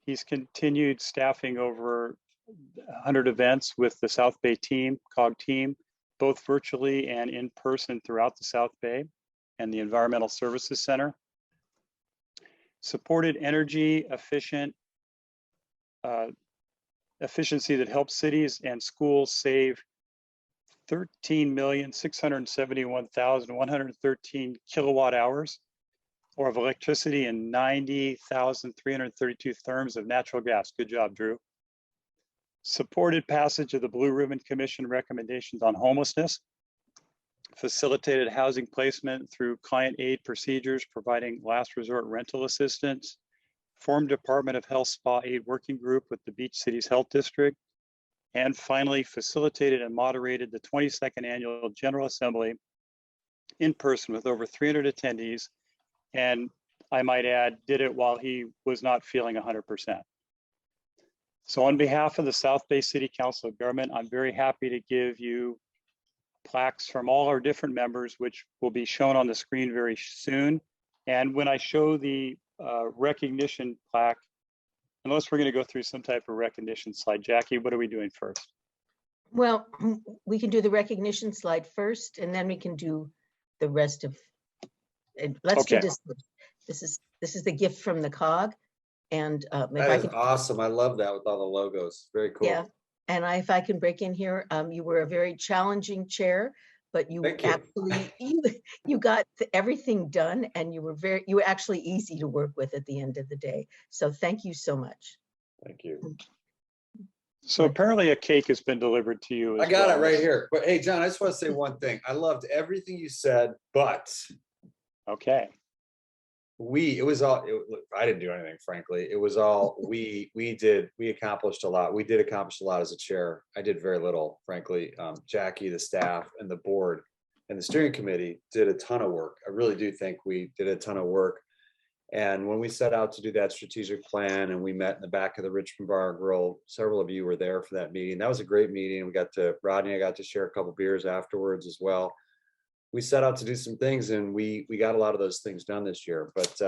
He's continued staffing over 100 events with the South Bay team, COG team, both virtually and in person throughout the South Bay and the Environmental Services Center. Supported energy efficiency that helps cities and schools save 13,671,113 kilowatt hours or of electricity and 90,332 therms of natural gas. Good job, Drew. Supported passage of the Blue Ribbon Commission recommendations on homelessness. Facilitated housing placement through client aid procedures, providing last resort rental assistance. Formed Department of Health Spa Aid Working Group with the Beach Cities Health District. And finally, facilitated and moderated the 22nd Annual General Assembly in person with over 300 attendees. And I might add, did it while he was not feeling 100%. So on behalf of the South Bay City Council of Government, I'm very happy to give you plaques from all our different members, which will be shown on the screen very soon. And when I show the recognition plaque, unless we're going to go through some type of recognition slide, Jackie, what are we doing first? Well, we can do the recognition slide first, and then we can do the rest of. Let's do this. This is the gift from the COG, and if That I is can, awesome. I love that with all the logos. Very cool. yeah. And if I can break in here, you were a very challenging chair, but you actually you got everything done, and you were actually easy to work with at the end of the day. So thank you so much. Thank you. So apparently a cake has been delivered to you. I got it right here. But hey, John, I just want to say one thing. I loved everything you said, but okay. I didn't do anything, frankly. It was all we accomplished a lot. We did accomplish a lot as a chair. I did very little, frankly. Jackie, the staff, and the board and the steering committee did a ton of work. I really do think we did a ton of work. And when we set out to do that strategic plan and we met in the back of the Richmond Bar and Grill, several of you were there for that meeting. That was a great meeting. Rodney and I got to share a couple beers afterwards as well. We set out to do some things, and we got a lot of those things done this year. But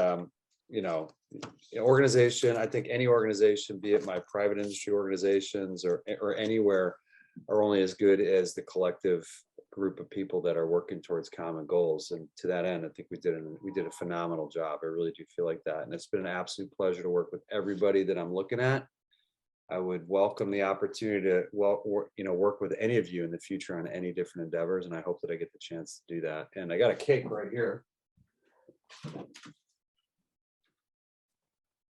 organization, I think any organization, be it my private industry organizations or anywhere, are only as good as the collective group of people that are working towards common goals. And to that end, I think we did a phenomenal job. I really do feel like that. And it's been an absolute pleasure to work with everybody that I'm looking at. I would welcome the opportunity to work with any of you in the future on any different endeavors, and I hope that I get the chance to do that. And I got a cake right here.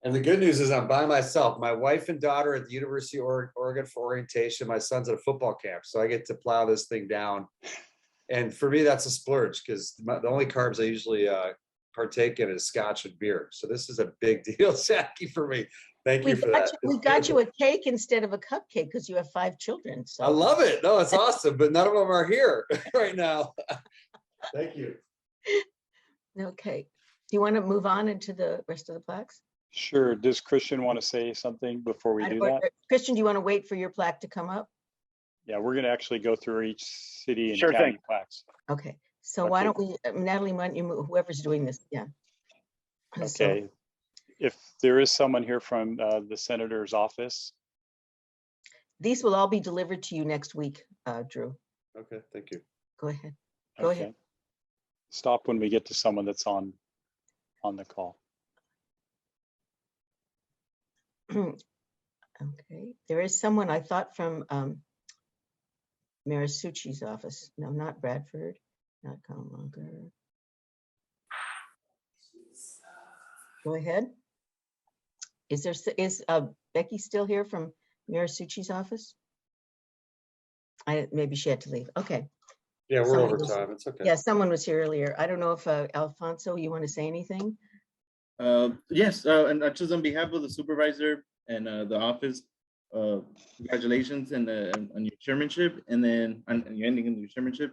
And the good news is I'm by myself. My wife and daughter at the University of Oregon for orientation. My son's at a football camp, so I get to plow this thing down. And for me, that's a splurge because the only carbs I usually partake in is scotch and beer. So this is a big deal, Jackie, for me. Thank you for that. We got you a cake instead of a cupcake because you have 5 children. So I love it. No, it's awesome, but none of them are here right now. Thank you. Okay. Do you want to move on into the rest of the plaques? Sure. Does Christian want to say something before we do that? Christian, do you want to wait for your plaque to come up? Yeah, we're going to actually go through each city and Sure county thing. plaques. Okay. So why don't we, Natalie, why don't you move, whoever's doing this? Yeah. So- Okay. If there is someone here from the senator's office. These will all be delivered to you next week, Drew. Okay, thank you. Go ahead. Go ahead. Stop when we get to someone that's on the call. Okay, there is someone I thought from Marisucci's office. No, not Bradford, not Commonwealth. Go ahead. Is Becky still here from Marisucci's office? Maybe she had to leave. Okay. Yeah, we're Someone over was- time. It's okay. Yeah, someone was here earlier. I don't know if Alfonso, you want to say anything? Yes, and just on behalf of the supervisor and the office, congratulations on your chairmanship, and then on your ending in your chairmanship.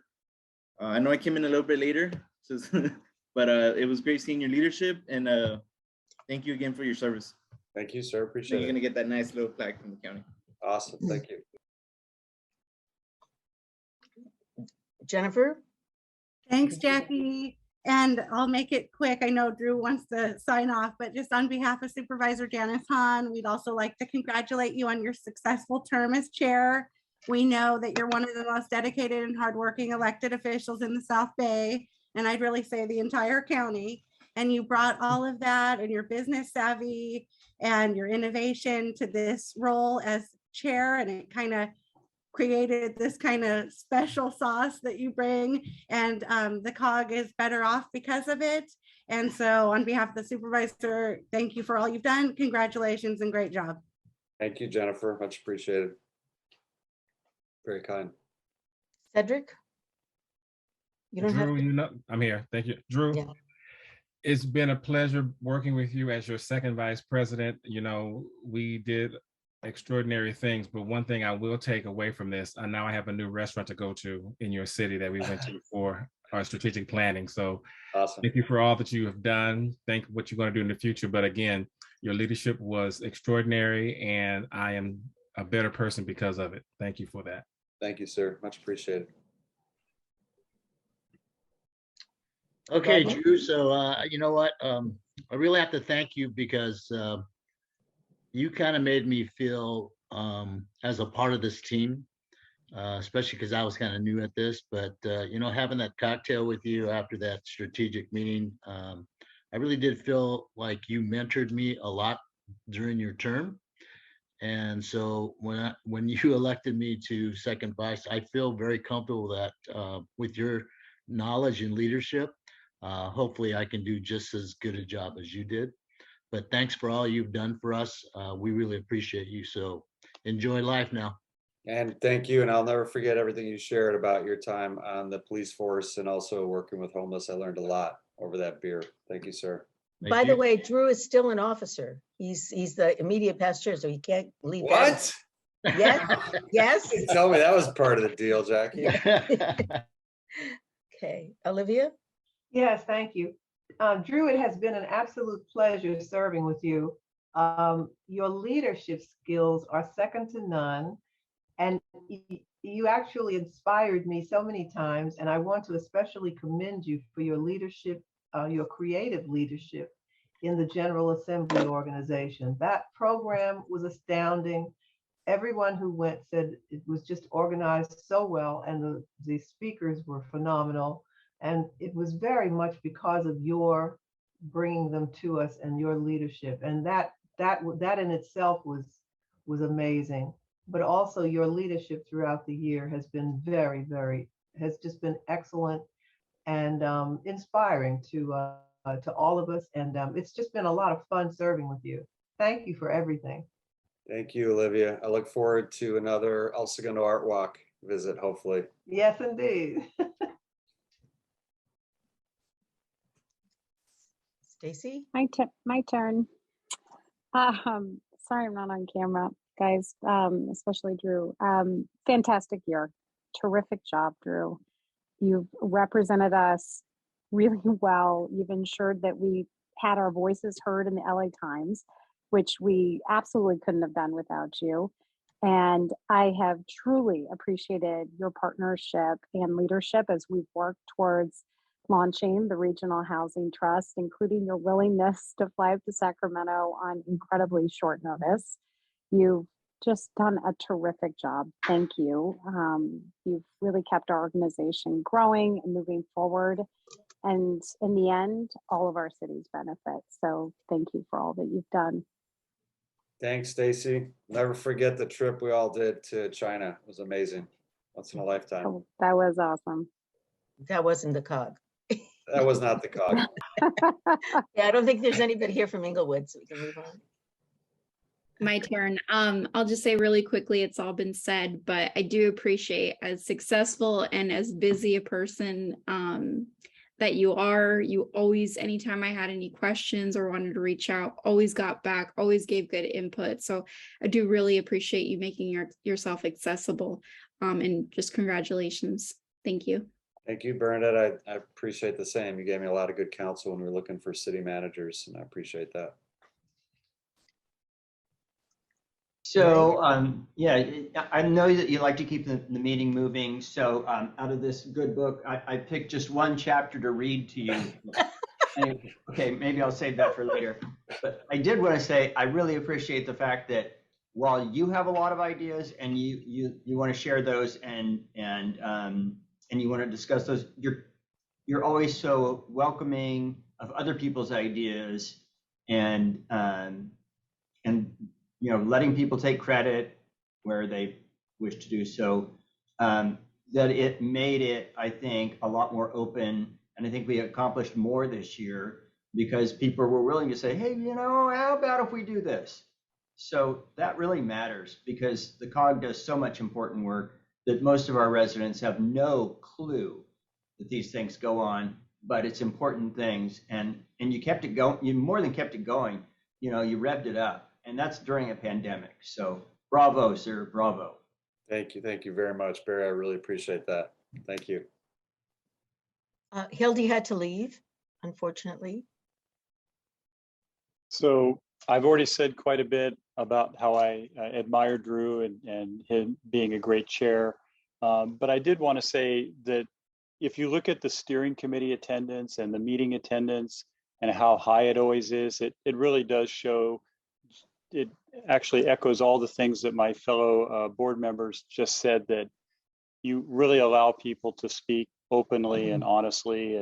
I know I came in a little bit later, but it was great seeing your leadership, and thank you again for your service. Thank you, sir. So Appreciate you're it. gonna get that nice little plaque from the county. Awesome. Thank you. Jennifer? Thanks, Jackie. And I'll make it quick. I know Drew wants to sign off, but just on behalf of Supervisor Janice Hahn, we'd also like to congratulate you on your successful term as chair. We know that you're one of the most dedicated and hardworking elected officials in the South Bay, and I'd really say the entire county. And you brought all of that and your business savvy and your innovation to this role as chair, and it kind of created this kind of special sauce that you bring, and the COG is better off because of it. And so on behalf of the supervisor, thank you for all you've done. Congratulations and great job. Thank you, Jennifer. Much appreciated. Very kind. Cedric? You don't have Drew, to. I'm here. Thank you. Drew, Yeah. It's been a pleasure working with you as your second vice president. We did extraordinary things, but one thing I will take away from this, and now I have a new restaurant to go to in your city that we went to for our strategic planning. So awesome. Thank you for all that you have done. Thank you what you're going to do in the future. But again, your leadership was extraordinary, and I am a better person because of it. Thank you for that. Thank you, sir. Much appreciated. Okay, Drew. So you know what? I really have to thank you because you kind of made me feel as a part of this team, especially because I was kind of new at this. But having that cocktail with you after that strategic meeting, I really did feel like you mentored me a lot during your term. And so when you elected me to second vice, I feel very comfortable that with your knowledge and leadership, hopefully I can do just as good a job as you did. But thanks for all you've done for us. We really appreciate you. So enjoy life now. And thank you. And I'll never forget everything you shared about your time on the police force and also working with homeless. I learned a lot over that beer. Thank you, sir. By the way, Drew is still an officer. He's the immediate past chair, so he can't leave. What? Yes, yes. You tell me that was part of the deal, Jackie. Okay, Olivia? Yes, thank you. Drew, it has been an absolute pleasure serving with you. Your leadership skills are second to none, and you actually inspired me so many times, and I want to especially commend you for your leadership, your creative leadership in the General Assembly organization. That program was astounding. Everyone who went said it was just organized so well, and the speakers were phenomenal. And it was very much because of your bringing them to us and your leadership. And that in itself was amazing. But also your leadership throughout the year has been has just been excellent and inspiring to all of us. And it's just been a lot of fun serving with you. Thank you for everything. Thank you, Olivia. I look forward to another El Segundo Art Walk visit, hopefully. Yes, indeed. Stacy? My turn. Sorry, I'm not on camera, guys, especially Drew. Fantastic year. Terrific job, Drew. You've represented us really well. You've ensured that we had our voices heard in the LA Times, which we absolutely couldn't have done without you. And I have truly appreciated your partnership and leadership as we've worked towards launching the Regional Housing Trust, including your willingness to fly up to Sacramento on incredibly short notice. You've just done a terrific job. Thank you. You've really kept our organization growing and moving forward. And in the end, all of our cities benefit. So thank you for all that you've done. Thanks, Stacy. Never forget the trip we all did to China. It was amazing. Once in a lifetime. Oh, that was awesome. That wasn't the COG. That was not the COG. Yeah, I don't think there's anybody here from Inglewood, so we can move on. My turn. I'll just say really quickly, it's all been said, but I do appreciate as successful and as busy a person that you are. You always, anytime I had any questions or wanted to reach out, always got back, always gave good input. So I do really appreciate you making yourself accessible, and just congratulations. Thank you. Thank you, Bernadette. I appreciate the same. You gave me a lot of good counsel when we were looking for city managers, and I appreciate that. So, yeah, I know that you like to keep the meeting moving. So out of this good book, I picked just one chapter to read to you. Okay, maybe I'll save that for later. But I did want to say, I really appreciate the fact that while you have a lot of ideas and you want to share those and you want to discuss those, you're always so welcoming of other people's ideas and you know, letting people take credit where they wish to do so, that it made it, I think, a lot more open. And I think we accomplished more this year because people were willing to say, hey, you know, how about if we do this? So that really matters because the COG does so much important work that most of our residents have no clue that these things go on, but it's important things. And you kept it going, you more than kept it going, you know, you revved it up. And that's during a pandemic. So bravo, sir, bravo. Thank you. Thank you very much, Barry. I really appreciate that. Thank you. Hildy had to leave, unfortunately. So I've already said quite a bit about how I admire Drew and him being a great chair. But I did want to say that if you look at the steering committee attendance and the meeting attendance and how high it always is, it really does show. It actually echoes all the things that my fellow board members just said, that you really allow people to speak openly and honestly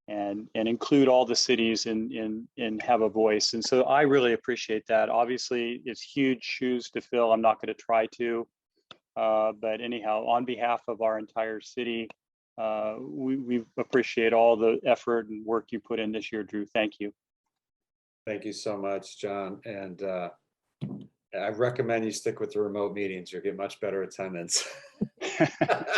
and include all the cities and have a voice. And so I really appreciate that. Obviously, it's huge shoes to fill. I'm not going to try to, but anyhow, on behalf of our entire city, we appreciate all the effort and work you put in this year, Drew. Thank you. Thank you so much, John. And I recommend you stick with the remote meetings. You'll get much better attendance.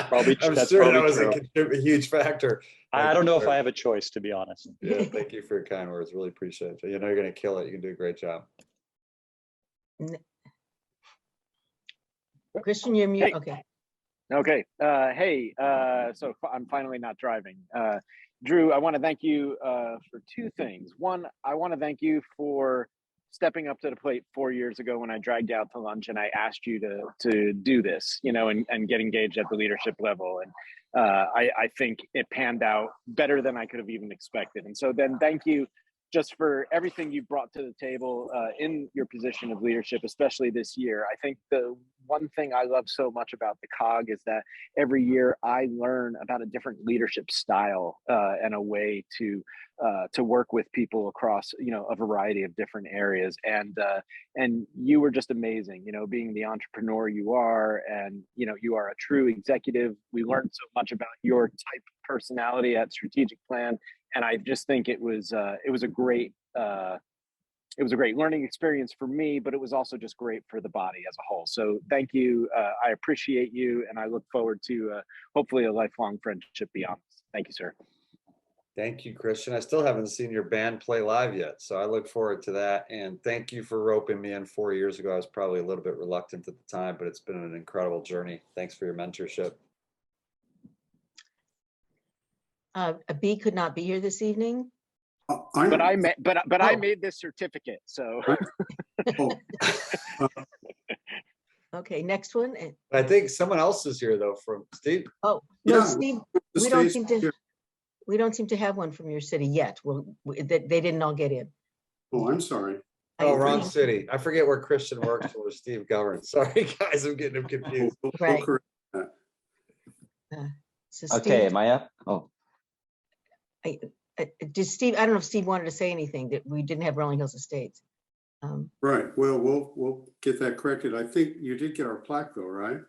Probably, I'm that's sure that probably was a huge factor. I don't know if I have a choice, to be honest. Yeah, thank you for your kind words. Really appreciate it. You know, you're going to kill it. You can do a great job. Christian, you're mute. Hey. Okay. Okay. Hey, so I'm finally not driving. Drew, I want to thank you for two things. One, I want to thank you for stepping up to the plate 4 years ago when I dragged you out to lunch and I asked you to do this, you know, and get engaged at the leadership level. And I think it panned out better than I could have even expected. And so then thank you just for everything you brought to the table in your position of leadership, especially this year. I think the one thing I love so much about the COG is that every year I learn about a different leadership style and a way to work with people across, you know, a variety of different areas. And you were just amazing, you know, being the entrepreneur you are, and, you know, you are a true executive. We learned so much about your type of personality at Strategic Plan. And I just think it was a great learning experience for me, but it was also just great for the body as a whole. So thank you. I appreciate you, and I look forward to hopefully a lifelong friendship beyond this. Thank you, sir. Thank you, Christian. I still haven't seen your band play live yet, so I look forward to that. And thank you for roping me in 4 years ago. I was probably a little bit reluctant at the time, but it's been an incredible journey. Thanks for your mentorship. B could not be here this evening. But I made this certificate, so. Okay, next one. I think someone else is here though from Steve. Oh, no, Yeah, Steve, the we don't stage seem to, here. we don't seem to have one from your city yet. Well, they didn't all get in. Oh, I'm sorry. Oh, I wrong think- city. I forget where Christian works or where Steve governs. Sorry, guys, I'm getting him confused. Right. correct that. So Okay, Steve, am I up? Oh, did Steve, I don't know if Steve wanted to say anything that we didn't have Rolling Hills Estates. Right. Well, we'll get that corrected. I think you did get our plaque though, right?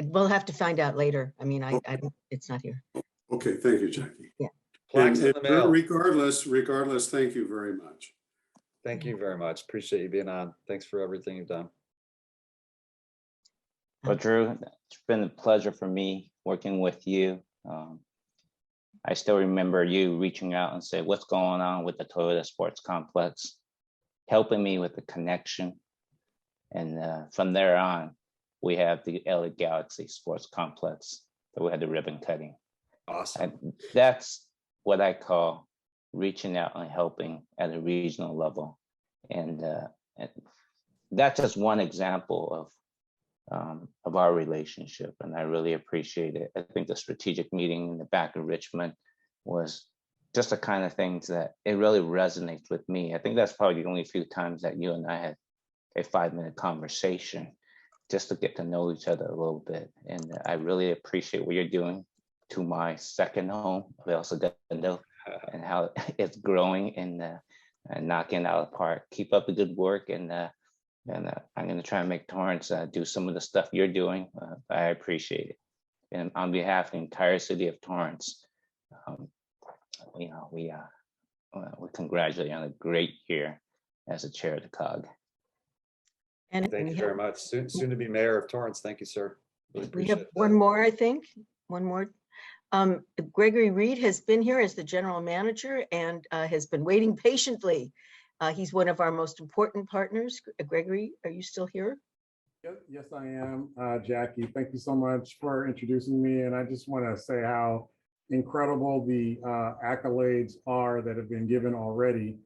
We'll have to find out later. I mean, I don't, it's not here. Okay, thank you, Jackie. Yeah. Plaques in the mail. Regardless, thank you very much. Thank you very much. Appreciate you being on. Thanks for everything you've done. well, Drew, it's been a pleasure for me working with you. I still remember you reaching out and say, what's going on with the Toyota Sports Complex, helping me with the connection. And from there on, we have the LA Galaxy Sports Complex that we had the ribbon cutting. Awesome. And that's what I call reaching out and helping at a regional level. And that's just one example of our relationship. And I really appreciate it. I think the strategic meeting in the back of Richmond was just the kind of things that it really resonates with me. I think that's probably the only few times that you and I had a 5-minute conversation just to get to know each other a little bit. And I really appreciate what you're doing to my second home of El Segundo and how it's growing and knocking it out of the park. Keep up the good work, and I'm going to try and make Torrance do some of the stuff you're doing. I appreciate it. And on behalf of the entire city of Torrance, we congratulate you on a great year as a chair of the COG. And Thank you very much. Soon to be mayor of Torrance. Thank you, sir. Really we appreciate have it. one more, I think. One more. Gregory Reed has been here as the general manager and has been waiting patiently. He's one of our most important partners. Gregory, are you still here? Yes, I am, Jackie. Thank you so much for introducing me. And I just want to say how incredible the accolades are that have been given already.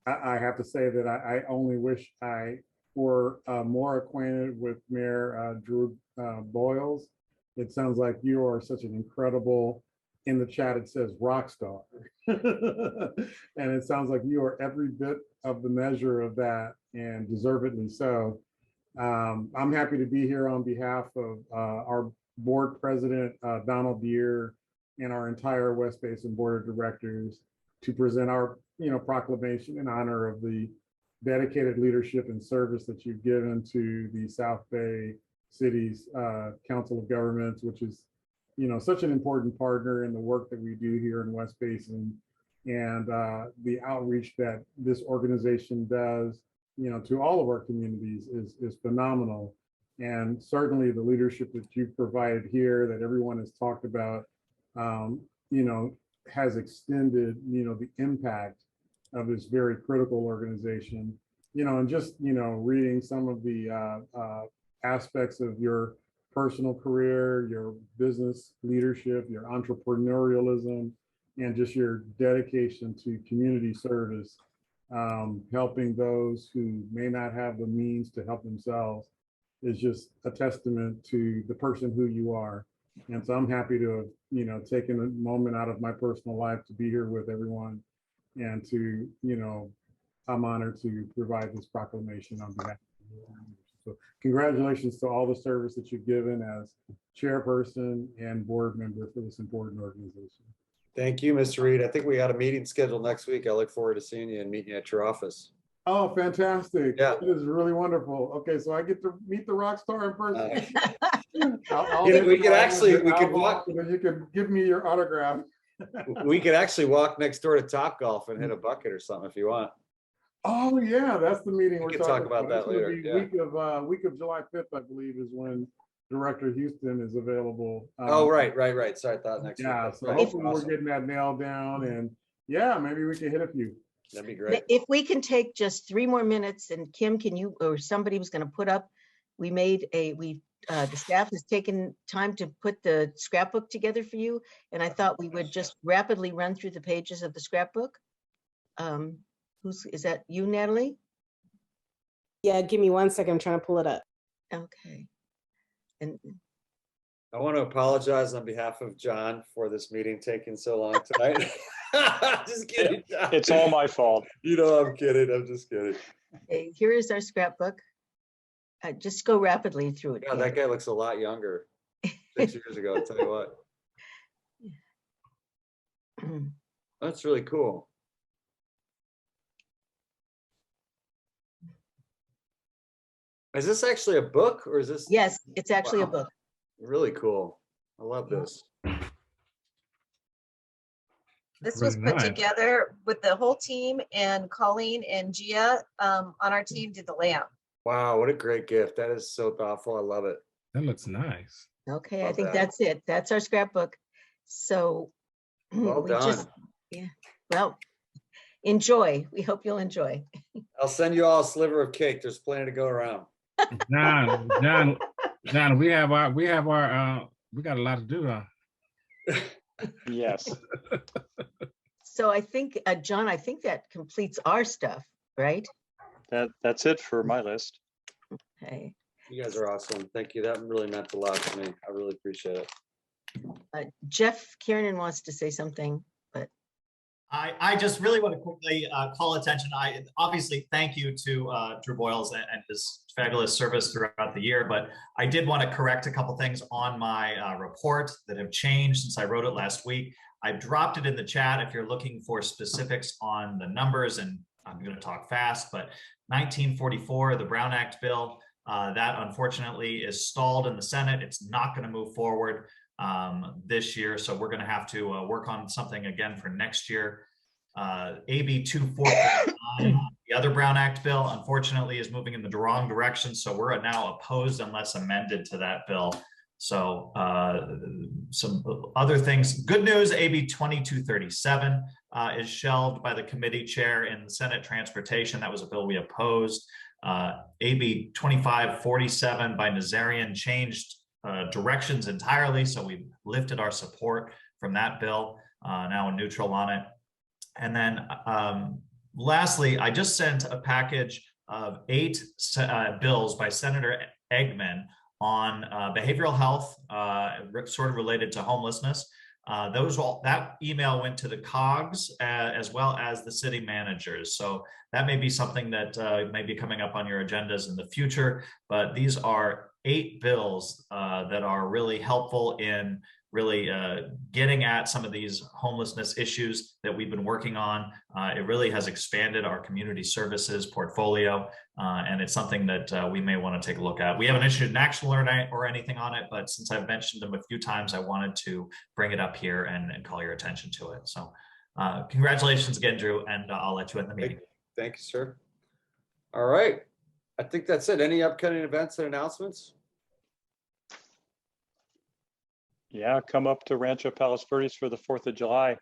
I have to say that I only wish I were more acquainted with Mayor Drew Boyles. It sounds like you are such an incredible, in the chat it says rock star. And it sounds like you are every bit of the measure of that, and deservedly so. I'm happy to be here on behalf of our board president, Donald Deere, and our entire West Basin Board of Directors to present our proclamation in honor of the dedicated leadership and service that you've given to the South Bay City's Council of Governments, which is such an important partner in the work that we do here in West Basin, and the outreach that this organization does to all of our communities is phenomenal. And certainly the leadership that you've provided here, that everyone has talked about, has extended the impact of this very critical organization. And just reading some of the aspects of your personal career, your business leadership, your entrepreneurialism, and just your dedication to community service, helping those who may not have the means to help themselves, is just a testament to the person who you are. And so I'm happy to have taken a moment out of my personal life to be here with everyone, and to I'm honored to provide this proclamation on behalf of you. So congratulations to all the service that you've given as chairperson and board member for this important organization. Thank you, Mr. Reed. I think we got a meeting scheduled next week. I look forward to seeing you and meeting you at your office. Oh, fantastic. Yeah. This is really wonderful. Okay, so I get to meet the rock star in person. We could actually, we could walk. You could give me your autograph. We could actually walk next door to Top Golf and hit a bucket or something if you want. Oh yeah, that's the meeting We we're can talking talk about that It's gonna later. be Yeah. week of July 5th, I believe, is when Director Houston is available. Oh, right. Sorry, I thought next week. Yeah, That's so right. hopefully we're Awesome. getting that nailed down, and yeah, maybe we can hit a few. That'd be great. If we can take just 3 more minutes, and Kim, can you, or somebody was going to put up, the staff has taken time to put the scrapbook together for you, and I thought we would just rapidly run through the pages of the scrapbook. Is that you, Natalie? Yeah, give me 1 second. I'm trying to pull it up. Okay. And I want to apologize on behalf of John for this meeting taking so long tonight. Just kidding, John. It's all my fault. You know, I'm kidding. I'm just kidding. okay, here is our scrapbook. Just go rapidly through it. Yeah, that guy looks a lot younger. 6 years ago, I'll tell you what. That's really cool. Is this actually a book or is this? Yes, it's actually a book. Really cool. I love this. This was put together with the whole team, and Colleen and Gia on our team did the layout. Wow, what a great gift. That is so thoughtful. I love it. That looks nice. Okay, Love I think that. that's it. That's our scrapbook. So Well done. yeah, well, enjoy. We hope you'll enjoy. I'll send you all a sliver of cake. There's plenty to go around. John, we got a lot to do, huh? Yes. So I think, John, I think that completes our stuff, right? That's it for my list. Okay. You guys are awesome. Thank you. That really meant a lot to me. I really appreciate it. Jeff Kiernan wants to say something, but I just really want to quickly call attention. I obviously thank you to Drew Boyles and his fabulous service throughout the year, but I did want to correct a couple things on my report that have changed since I wrote it last week. I dropped it in the chat if you're looking for specifics on the numbers, and I'm going to talk fast, but 1944, the Brown Act bill, that unfortunately is stalled in the Senate. It's not going to move forward this year, so we're going to have to work on something again for next year. AB 2449, the other Brown Act bill, unfortunately is moving in the wrong direction, so we're now opposed unless amended to that bill. So some other things. Good news, AB 2237 is shelved by the committee chair in the Senate Transportation. That was a bill we opposed. AB 2547 by Nazarian changed directions entirely, so we lifted our support from that bill, now a neutral on it. And then lastly, I just sent a package of 8 bills by Senator Eggman on behavioral health, sort of related to homelessness. That email went to the COGs as well as the city managers. So that may be something that may be coming up on your agendas in the future, but these are 8 bills that are really helpful in really getting at some of these homelessness issues that we've been working on. It really has expanded our community services portfolio, and it's something that we may want to take a look at. We haven't issued an action alert or anything on it, but since I've mentioned them a few times, I wanted to bring it up here and call your attention to it. So congratulations again, Drew, and I'll let you end the meeting. Thank you, sir. All right. I think that's it. Any upcoming events and announcements? Yeah, come up to Rancho Palos Verdes for the 4th of July.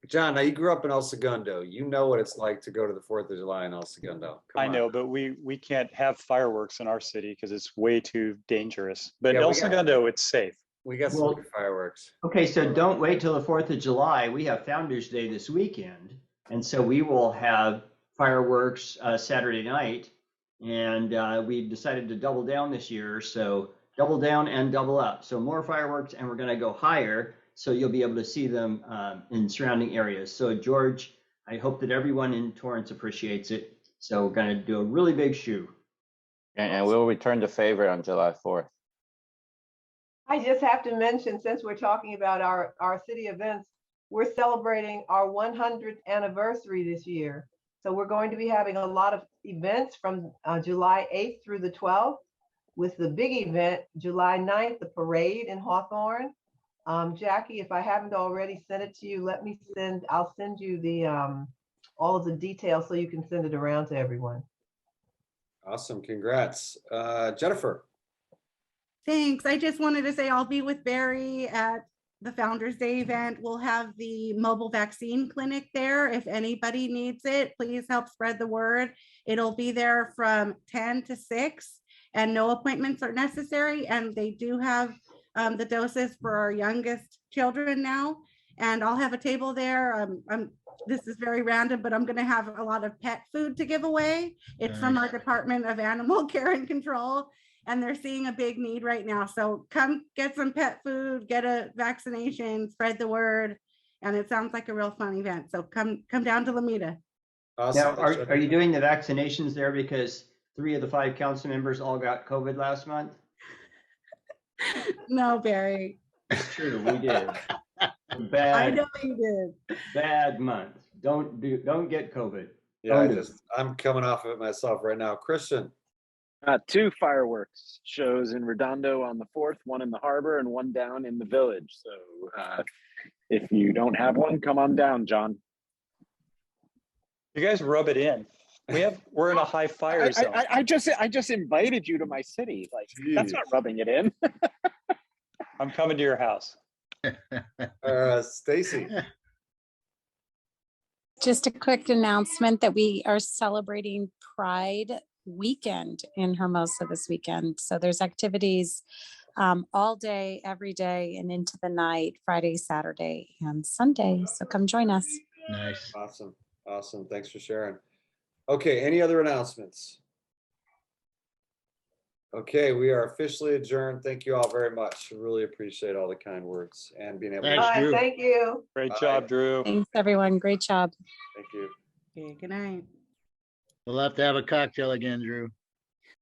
John, now you grew up in El Segundo. You know what it's like to go to the 4th of July in El Segundo. I know, but we can't have fireworks in our city because it's way too dangerous. But El Segundo, it's safe. We got some good fireworks. Okay, so don't wait till the 4th of July. We have Founders Day this weekend. And so we will have fireworks Saturday night. And we decided to double down this year. So double down and double up. So more fireworks, and we're going to go higher. So you'll be able to see them in surrounding areas. So George, I hope that everyone in Torrance appreciates it. So we're going to do a really big shoe. And we'll return the favor on July 4th. I just have to mention, since we're talking about our city events, we're celebrating our 100th anniversary this year. So we're going to be having a lot of events from July 8th through the 12th, with the big event, July 9th, the parade in Hawthorne. Jackie, if I haven't already sent it to you, I'll send you the all of the details so you can send it around to everyone. Awesome, congrats. Jennifer. Thanks. I just wanted to say I'll be with Barry at the Founders Day event. We'll have the mobile vaccine clinic there. If anybody needs it, please help spread the word. It'll be there from 10 to 6 and no appointments are necessary. And they do have the doses for our youngest children now. And I'll have a table there. This is very random, but I'm going to have a lot of pet food to give away. It's from our Department of Animal Care and Control, and they're seeing a big need right now. So come get some pet food, get a vaccination, spread the word. And it sounds like a real fun event. So come down to Lomita. Awesome. Now, are you doing the vaccinations there because 3 of the 5 council members all got COVID last month? No, Barry. It's true, we did. I Bad, know you did. bad month. Don't get COVID. Yeah, Don't do it. I'm coming off of it myself right now. Christian. 2 fireworks shows in Redondo on the 4th, one in the harbor and one down in the village. So if you don't have one, come on down, John. You guys rub it in. We're in a high fire zone. I just invited you to my city. Like, that's not rubbing it in. I'm coming to your house. Stacy. Just a quick announcement that we are celebrating Pride weekend in Hermosa this weekend. So there's activities all day, every day, and into the night, Friday, Saturday, and Sunday. So come join us. Nice. Awesome. Awesome. Thanks for sharing. Okay, any other announcements? Okay, we are officially adjourned. Thank you all very much. Really appreciate all the kind words and being able All right, thank you. Great job, Drew. Thanks, everyone. Great job. Thank you. Okay, good night. We'll have to have a cocktail again, Drew.